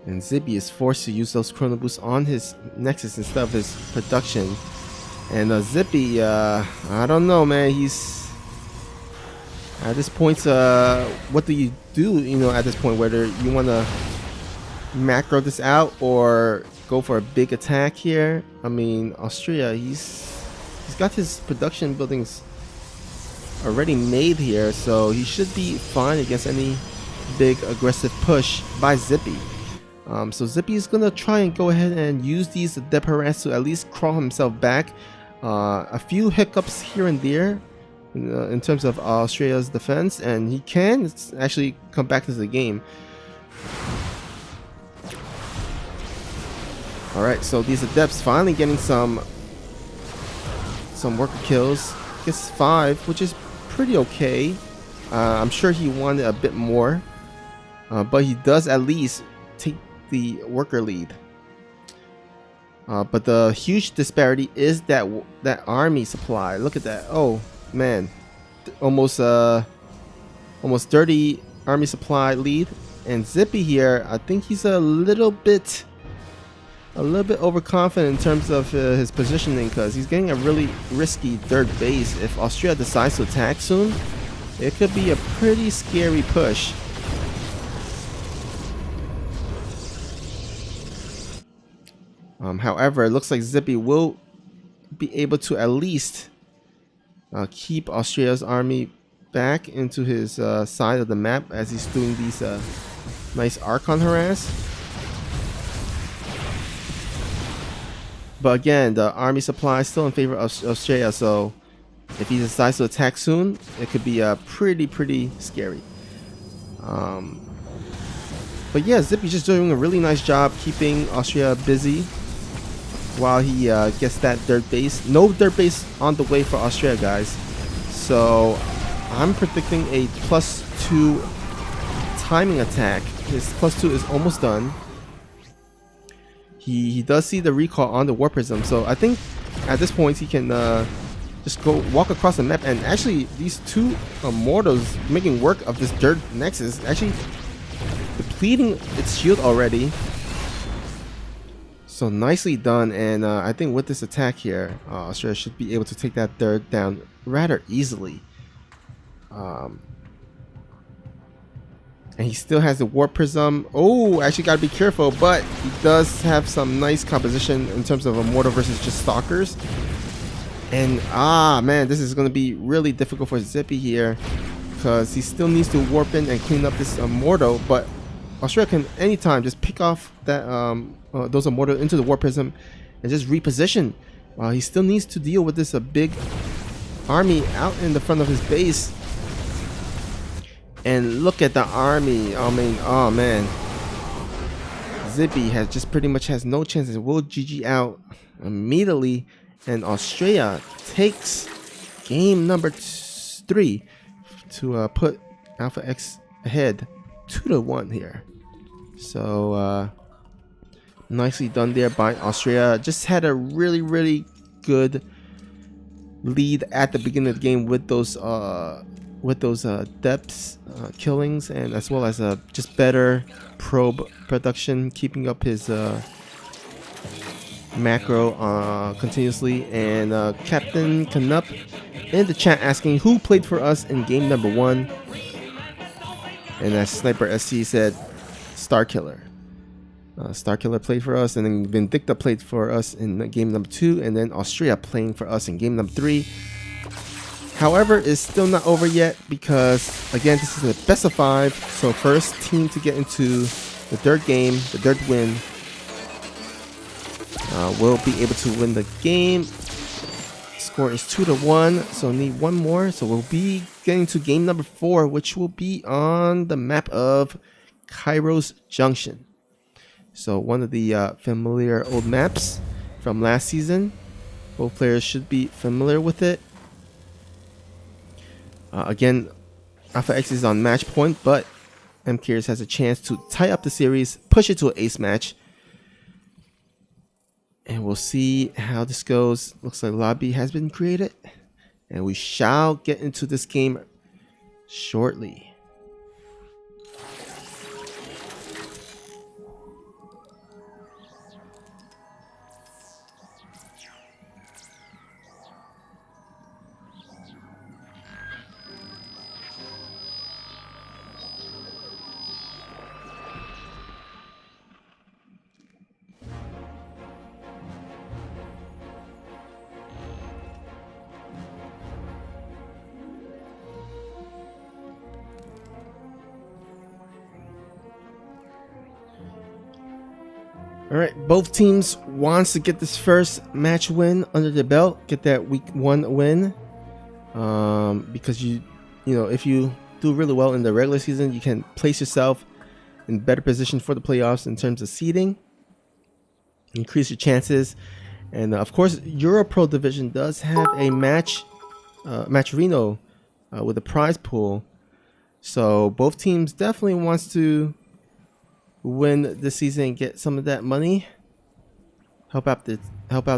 And Zippy is forced to use those chrono boosts on his Nexus instead of his production. And Zippy, I don't know, man. He's at this point. What do you do? You know, at this point, whether you want to macro this out or go for a big attack here. I mean, Australia, he's got his production buildings already made here, so he should be fine against any big aggressive push by Zippy. So Zippy is gonna try and go ahead and use these adept harass to at least crawl himself back. A few hiccups here and there in terms of Australia's defense, and he can actually come back to the game. Alright, so these adepts finally getting some worker kills. Gets 5, which is pretty okay. I'm sure he wanted a bit more, but he does at least take the worker lead. But the huge disparity is that army supply. Look at that. Oh man, almost 30 army supply lead. And Zippy here, I think he's a little bit overconfident in terms of his positioning, because he's getting a really risky third base. If Australia decides to attack soon, it could be a pretty scary push. However, it looks like Zippy will be able to at least keep Australia's army back into his side of the map as he's doing these nice Archon harass. But again, the army supply is still in favor of Australia, so if he decides to attack soon, it could be pretty scary. But yeah, Zippy's just doing a really nice job keeping Australia busy while he gets that dirt base. No dirt base on the way for Australia, guys. So I'm predicting a +2 timing attack. His +2 is almost done. He does see the recall on the War Prism, so I think at this point he can just go walk across the map. And actually, these two mortals making work of this dirt Nexus, actually depleting its shield already. So nicely done. And I think with this attack here, Australia should be able to take that third down rather easily. And he still has the Warp Prism. Oh, actually got to be careful, but he does have some nice composition in terms of Immortal versus just Stalkers. And man, this is going to be really difficult for Zippy here, because he still needs to warp in and clean up this Immortal, but Australia can anytime just pick off that those Immortal into the Warp Prism and just reposition. He still needs to deal with this big army out in the front of his base. And look at the army. I mean, oh man, Zippy has just pretty much has no chances. Will GG out immediately, and Australia takes game number 3 to put Alpha X ahead 2-1 here. So nicely done there by Australia. Just had a really good lead at the beginning of the game with those depths killings, and as well as just better probe production, keeping up his macro continuously. And Captain Canup in the chat asking who played for us in game number 1, and as Sniper SC said, Starkiller. Starkiller played for us, and then Vindicta played for us in game number 2, and then Australia playing for us in game number 3. However, it's still not over yet, because again, this is a best of 5. So first team to get into the third game, the third win, will be able to win the game. Score is 2-1, so need one more. So we'll be getting to game number 4, which will be on the map of Kairos Junction. So one of the familiar old maps from last season. Both players should be familiar with it. Again, Alpha X is on match point, but Mkers has a chance to tie up the series, push it to an ace match. And we'll see how this goes. Looks like lobby has been created, and we shall get into this game shortly. Alright, both teams wants to get this first match win under the belt, get that week 1 win. Because you know, if you do really well in the regular season, you can place yourself in better position for the playoffs in terms of seeding, increase your chances. And of course, Europro division does have a match Reno with a prize pool. So both teams definitely wants to win this season and get some of that money, help out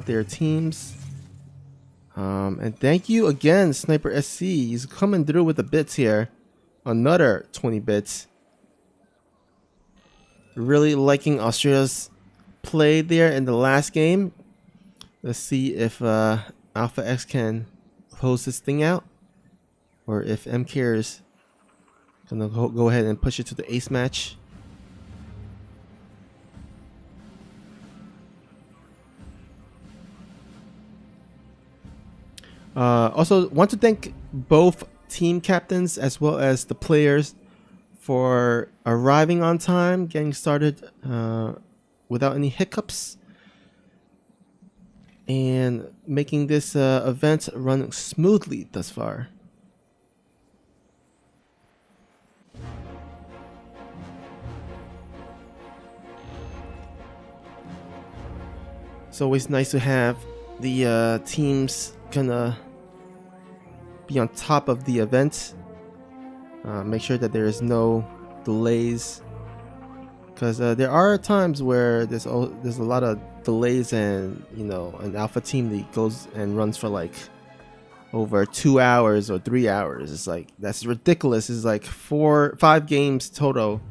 their teams. And thank you again, Sniper SC. He's coming through with the bits here, another 20 bits. Really liking Australia's play there in the last game. Let's see if Alpha X can close this thing out, or if Mkers gonna go ahead and push it to the ace match. Also want to thank both team captains as well as the players for arriving on time, getting started without any hiccups, and making this event run smoothly thus far. It's always nice to have the teams gonna be on top of the event. Make sure that there is no delays, because there are times where there's a lot of delays, and you know, an alpha team that goes and runs for like over 2 hours or 3 hours. It's like, that's ridiculous. It's like 4-5 games total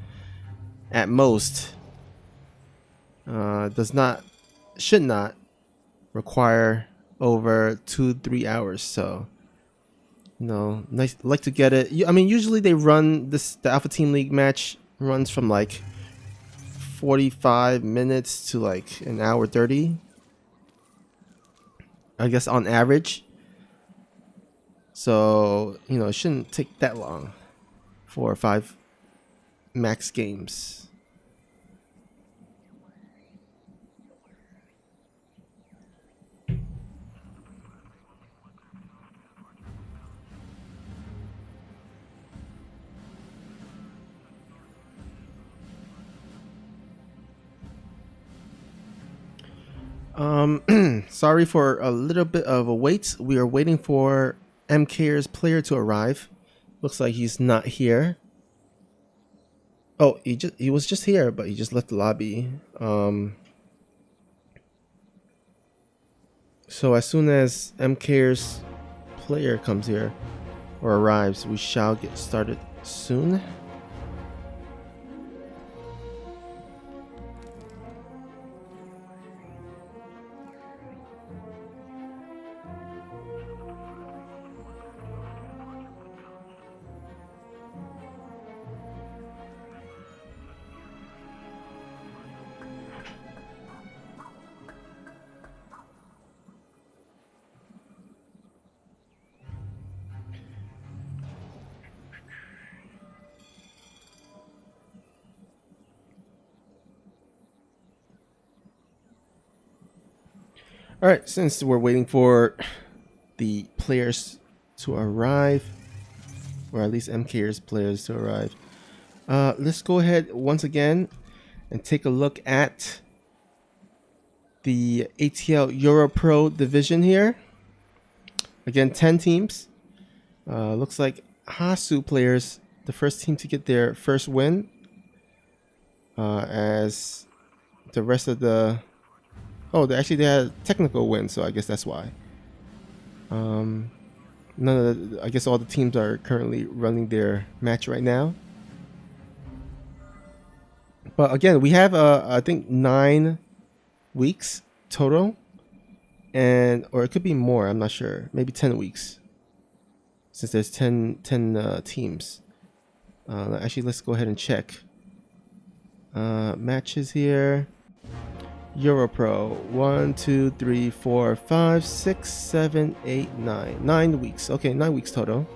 at most. Should not require over 2-3 hours. So, you know, nice, like to get it. I mean, usually they run the Alpha Team League match runs from like 45 minutes to like an hour 30, I guess, on average. So, you know, it shouldn't take that long. 4 or 5 max games. Sorry for a little bit of a wait. We are waiting for Mkers player to arrive. Looks like he's not here. Oh, he was just here, but he just left the lobby. So as soon as Mkers player comes here or arrives, we shall get started soon. All right, since we're waiting for the players to arrive, or at least MK's players to arrive, let's go ahead once again and take a look at the ATL Euro Pro division here. Again, 10 teams. Looks like Hasu players, the first team to get their first win, as the rest of the... Oh, they had a technical win, so I guess that's why. None of the, I guess all the teams are currently running their match right now. But again, we have I think 9 weeks total, or it could be more. I'm not sure. Maybe 10 weeks, since there's 10 teams. Actually, let's go ahead and check matches here. Europro 1, 2, 3, 4, 5, 6, 7, 8, 9. 9 weeks. Okay, 9 weeks total.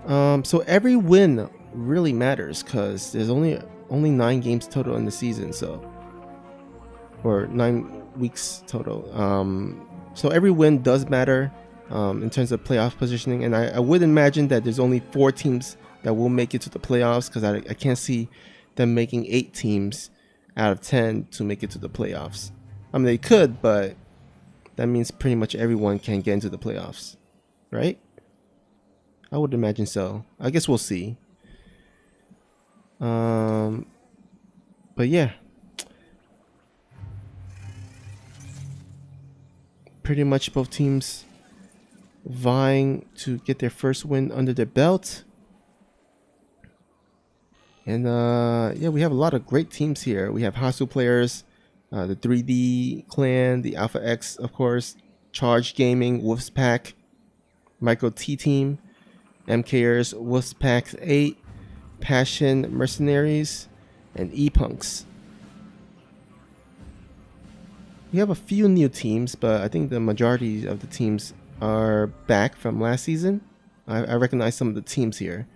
So every win really matters because there's only 9 games total in the season, so, or 9 weeks total. So every win does matter in terms of playoff positioning, and I would imagine that there's only 4 teams that will make it to the playoffs, because I can't see them making 8 teams out of 10 to make it to the playoffs. I mean, they could, but that means pretty much everyone can get into the playoffs, right? I would imagine so. I guess we'll see. But yeah, pretty much both teams vying to get their first win under their belt. And yeah, we have a lot of great teams here. We have Hasu players, the 3D Clan, the Alpha X, of course, Charge Gaming, Wolfspack, Micro T Team, MKers, Wolfspack 8, Passion Mercenaries, and E-Punks. We have a few new teams, but I think the majority of the teams are back from last season. I recognize some of the teams here.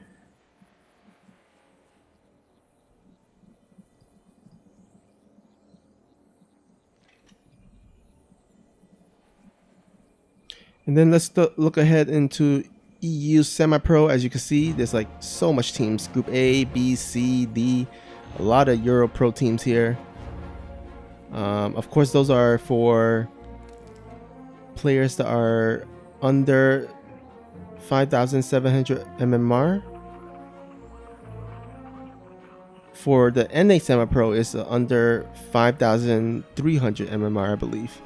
And then let's look ahead into EU Semi-Pro. As you can see, there's like so much teams. Group A, B, C, D. A lot of Euro Pro teams here. Of course, those are for players that are under 5,700 MMR. For the NA Semi-Pro, is under 5,300 MMR, I believe.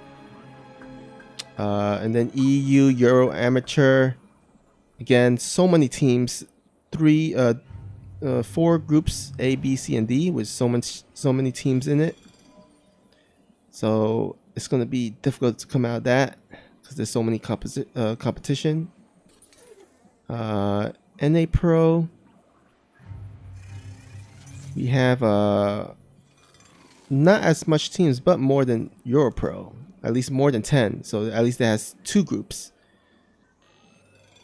And then EU Euro Amateur, again, so many teams, 4 groups, A, B, C, and D, with so many teams in it. So it's going to be difficult to come out of that because there's so many competition. NA Pro, We have not as much teams, but more than Europro. At least more than 10. So at least it has 2 groups.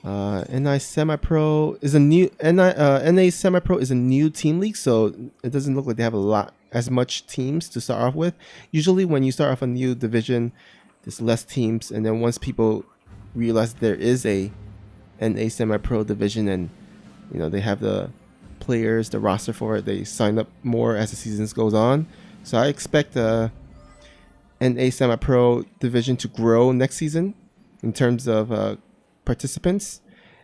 NI Semi-Pro is a new NA Semi-Pro is a new team league, so it doesn't look like they have a lot as much teams to start off with. Usually, when you start off a new division, there's less teams, and then once people realize there is a NA Semi-Pro division, and they have the players, the roster for it, they sign up more as the seasons goes on. So I expect the NA Semi-Pro division to grow next season in terms of participants.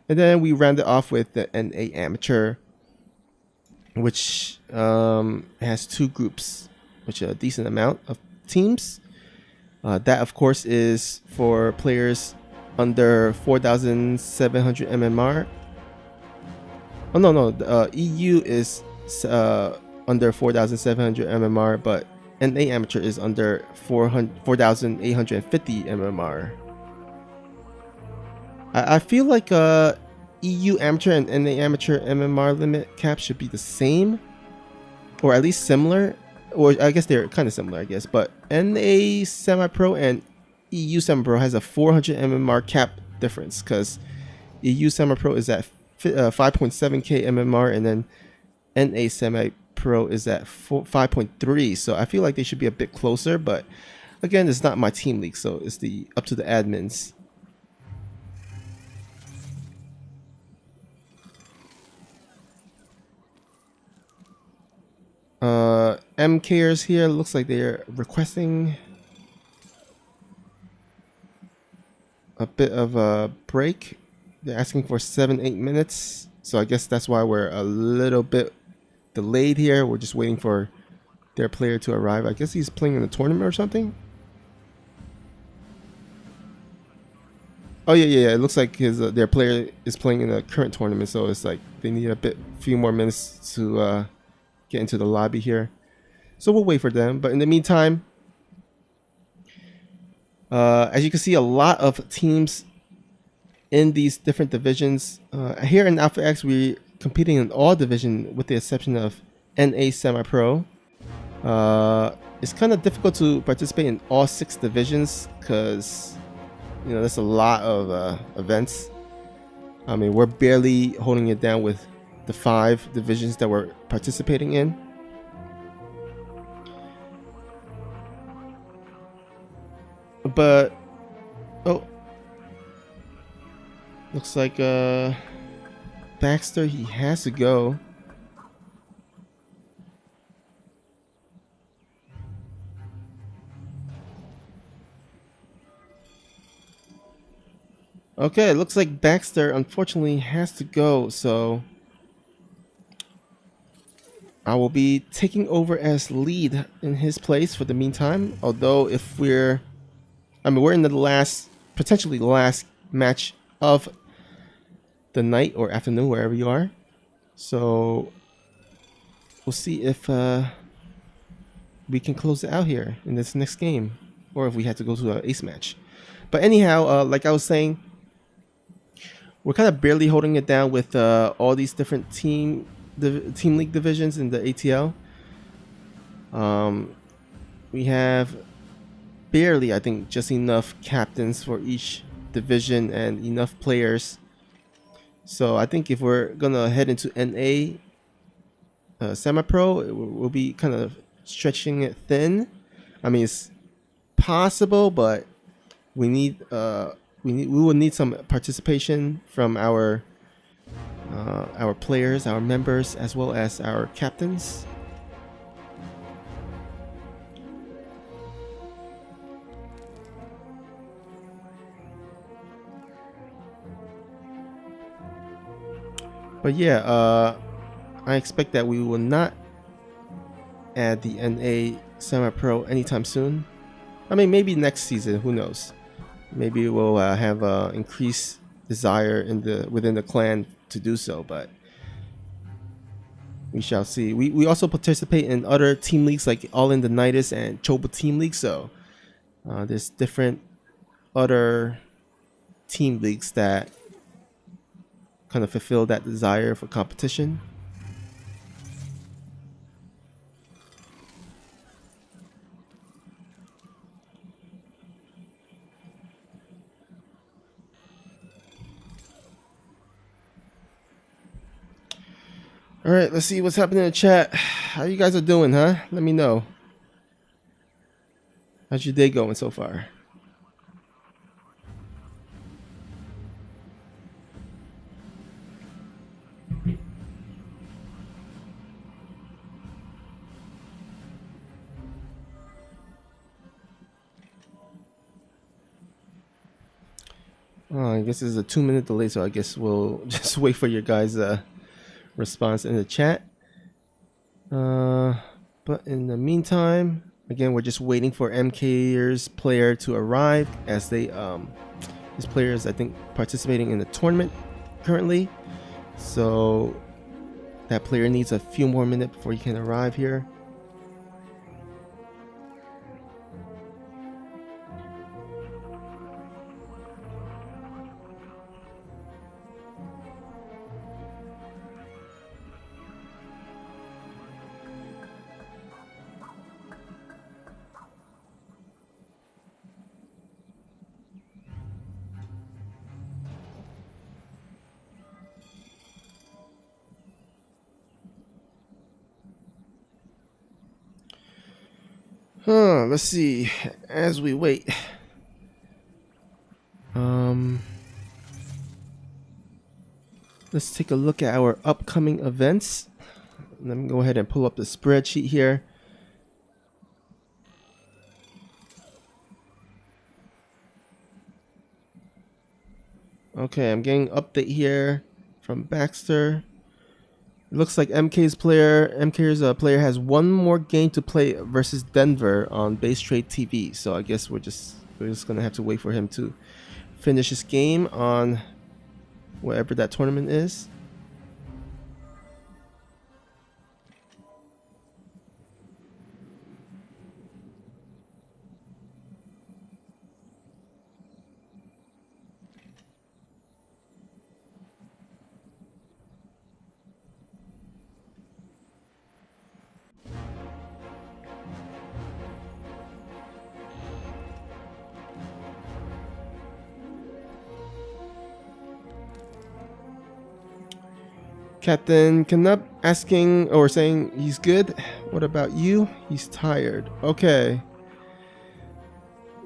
And then we round it off with the NA Amateur, which has 2 groups, which is a decent amount of teams. That, of course, is for players under 4,700 MMR. Oh, no. EU is under 4,700 MMR, but NA Amateur is under 4,850 MMR. I feel like EU Amateur and NA Amateur MMR limit cap should be the same, or at least similar, or I guess they're kind of similar, I guess. But NA Semi-Pro and EU Semi-Pro has a 400 MMR cap difference, because EU Semi-Pro is at 5.7k MMR, and then NA Semi-Pro is at 5.3. So I feel like they should be a bit closer, but again, it's not my team league, so it's up to the admins. Mkers here looks like they're requesting a bit of a break. They're asking for 7-8 minutes, so I guess that's why we're a little bit delayed here. We're just waiting for their player to arrive. I guess he's playing in a tournament or something. Oh yeah. It looks like their player is playing in a current tournament, so it's like they need a few more minutes to get into the lobby here. So we'll wait for them. But in the meantime, as you can see, a lot of teams in these different divisions. Here in Alpha X, we're competing in all divisions with the exception of NA Semi-Pro. It's kind of difficult to participate in all 6 divisions because there's a lot of events. I mean, we're barely holding it down with the 5 divisions that we're participating in. But looks like Baxter, he has to go. Okay, it looks like Baxter unfortunately has to go, so I will be taking over as lead in his place for the meantime. Although we're in the potentially last match of the night or afternoon, wherever you are. So we'll see if we can close it out here in this next game, or if we had to go to an ace match. But anyhow, like I was saying, we're kind of barely holding it down with all these different team league divisions in the ATL. We have barely, I think, just enough captains for each division and enough players. So I think if we're gonna head into NA Semi-Pro, we'll be kind of stretching it thin. I mean, it's possible, but we will need some participation from our players, our members, as well as our captains. But yeah, I expect that we will not add the NA Semi-Pro anytime soon. I mean, maybe next season, who knows? Maybe we'll have increased desire within the clan to do so, but we shall see. We also participate in other team leagues like All in the Nidus and Choba Team League, so there's different other team leagues that kind of fulfill that desire for competition. All right, let's see what's happening in the chat. How you guys are doing, huh? Let me know. How's your day going so far? Oh, I guess there's a 2-minute delay, so I guess we'll just wait for your guys' response in the chat. But in the meantime, again, we're just waiting for Mkers player to arrive, as they this player is, I think, participating in the tournament currently. So that player needs a few more minutes before he can arrive here. Let's see. As we wait, let's take a look at our upcoming events. Let me go ahead and pull up the spreadsheet here. Okay, I'm getting an update here from Baxter. It looks like MK's player has one more game to play versus Denver on Base Trade TV. So I guess we're just gonna have to wait for him to finish his game on whatever that tournament is. Captain Canup asking or saying he's good. What about you? He's tired. Okay.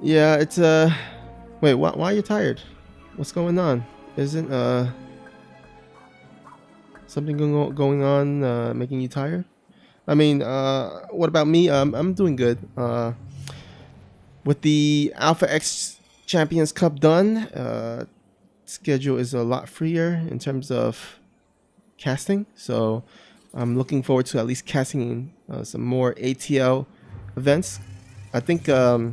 Yeah, it's wait, why are you tired? What's going on? Isn't something going on making you tired? I mean, what about me? I'm doing good. With the Alpha X Champions Cup done, schedule is a lot freer in terms of casting. So I'm looking forward to at least casting some more ATL events. I think, well,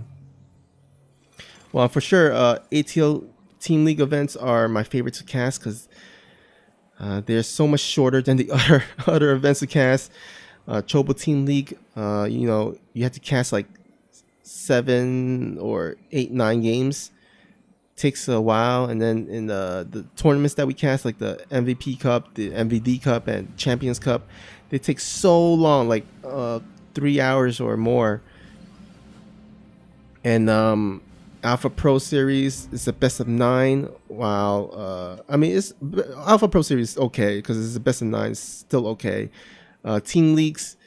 for sure, ATL Team League events are my favorite to cast because they're so much shorter than the other events to cast. Chobo Team League, you have to cast like 7 or 8, 9 games. Takes a while, and then in the tournaments that we cast, like the MVP Cup, the MVD Cup, and Champions Cup, they take so long, like 3 hours or more. And Alpha Pro Series is a best of 9. While I mean, it's Alpha Pro Series is okay because it's a best of 9. It's still okay. Team leagues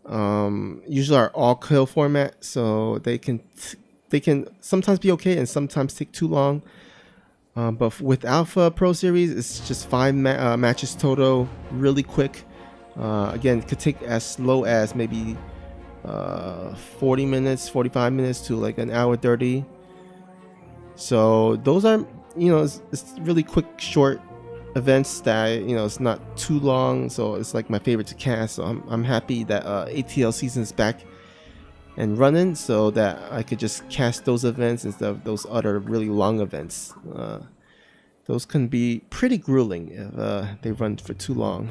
usually are all kill format, so they can sometimes be okay and sometimes take too long. But with Alpha Pro Series, it's just 5 matches total, really quick. Again, it could take as slow as maybe 40 minutes, 45 minutes to like an hour 30. So those are, it's really quick, short events that, it's not too long. So it's like my favorite to cast. So I'm happy that ATL season is back and running, so that I could just cast those events instead of those other really long events. Those can be pretty grueling if they run for too long.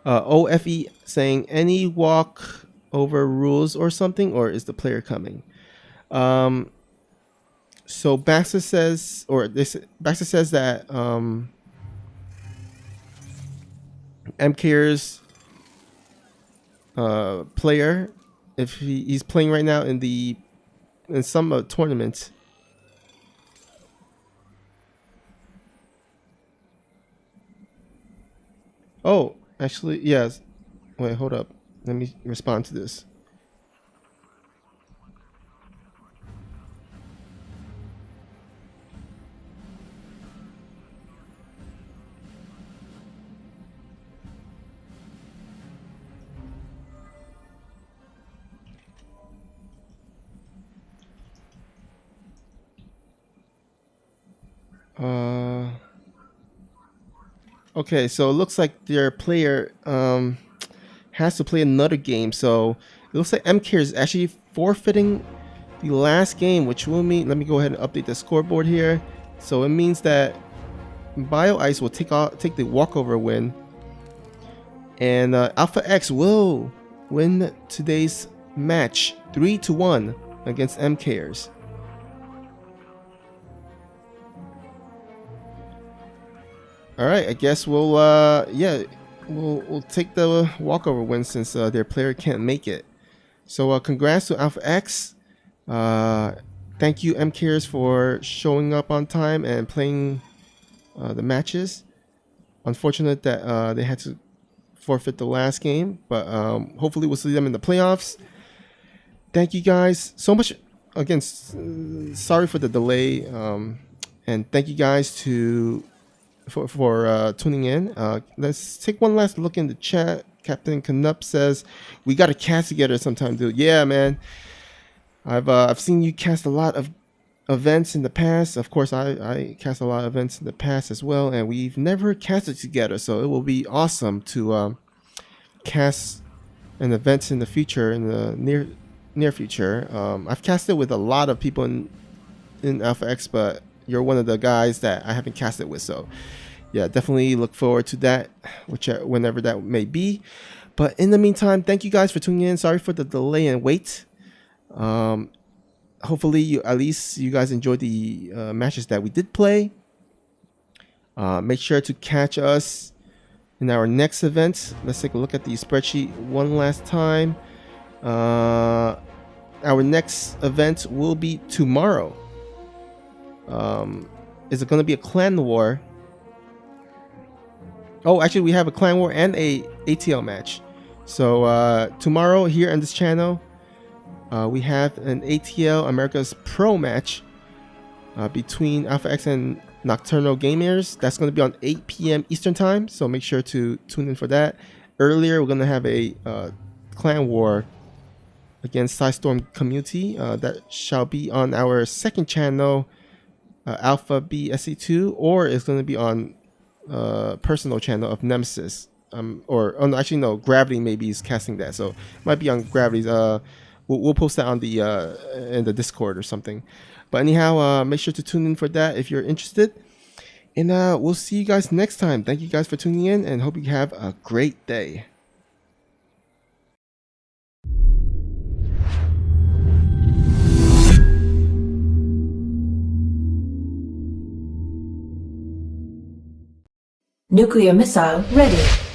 OFE saying, any walk over rules or something, or is the player coming? So Baxter says that Mkers player, if he's playing right now in some tournament, Oh, actually, yes. Wait, hold up. Let me respond to this. Uh, okay, so it looks like their player has to play another game. So it looks like Mkers is actually forfeiting the last game, which will mean, let me go ahead and update the scoreboard here. So it means that Bio Ice will take the walkover win, and Alpha X will win today's match 3-1 against MKers. All right, I guess we'll we'll take the walkover win since their player can't make it. So congrats to Alpha X. Thank you MKers for showing up on time and playing the matches. Unfortunate that they had to forfeit the last game, but hopefully we'll see them in the playoffs. Thank you guys so much. Again, sorry for the delay, and thank you guys for tuning in. Let's take one last look in the chat. Captain Canup says we got to cast together sometime, dude. Yeah, man. I've seen you cast a lot of events in the past. Of course, I cast a lot of events in the past as well, and we've never casted together. So it will be awesome to cast an event in the future, in the near future. I've casted with a lot of people in Alpha X, but you're one of the guys that I haven't casted with. So yeah, definitely look forward to that, whenever that may be. But in the meantime, thank you guys for tuning in. Sorry for the delay and wait. Hopefully at least you guys enjoyed the matches that we did play. Make sure to catch us in our next event. Let's take a look at the spreadsheet one last time. Our next event will be tomorrow. Is it going to be a clan war? Oh, actually, we have a clan war and a ATL match. So tomorrow here on this channel, we have an ATL America's Pro match between Alpha X and Nocturnal Gamers. That's going to be on 8 p.m. Eastern Time, so make sure to tune in for that. Earlier, we're going to have a clan war against Sidestorm Community. That shall be on our second channel, Alpha BSC2, or it's going to be on personal channel of Nemesis. Actually, no, Gravity maybe is casting that, so it might be on Gravity's. We'll post that on the in the Discord or something. But anyhow, make sure to tune in for that if you're interested. And we'll see you guys next time. Thank you guys for tuning in, and hope you have a great day. Nuclear missile ready.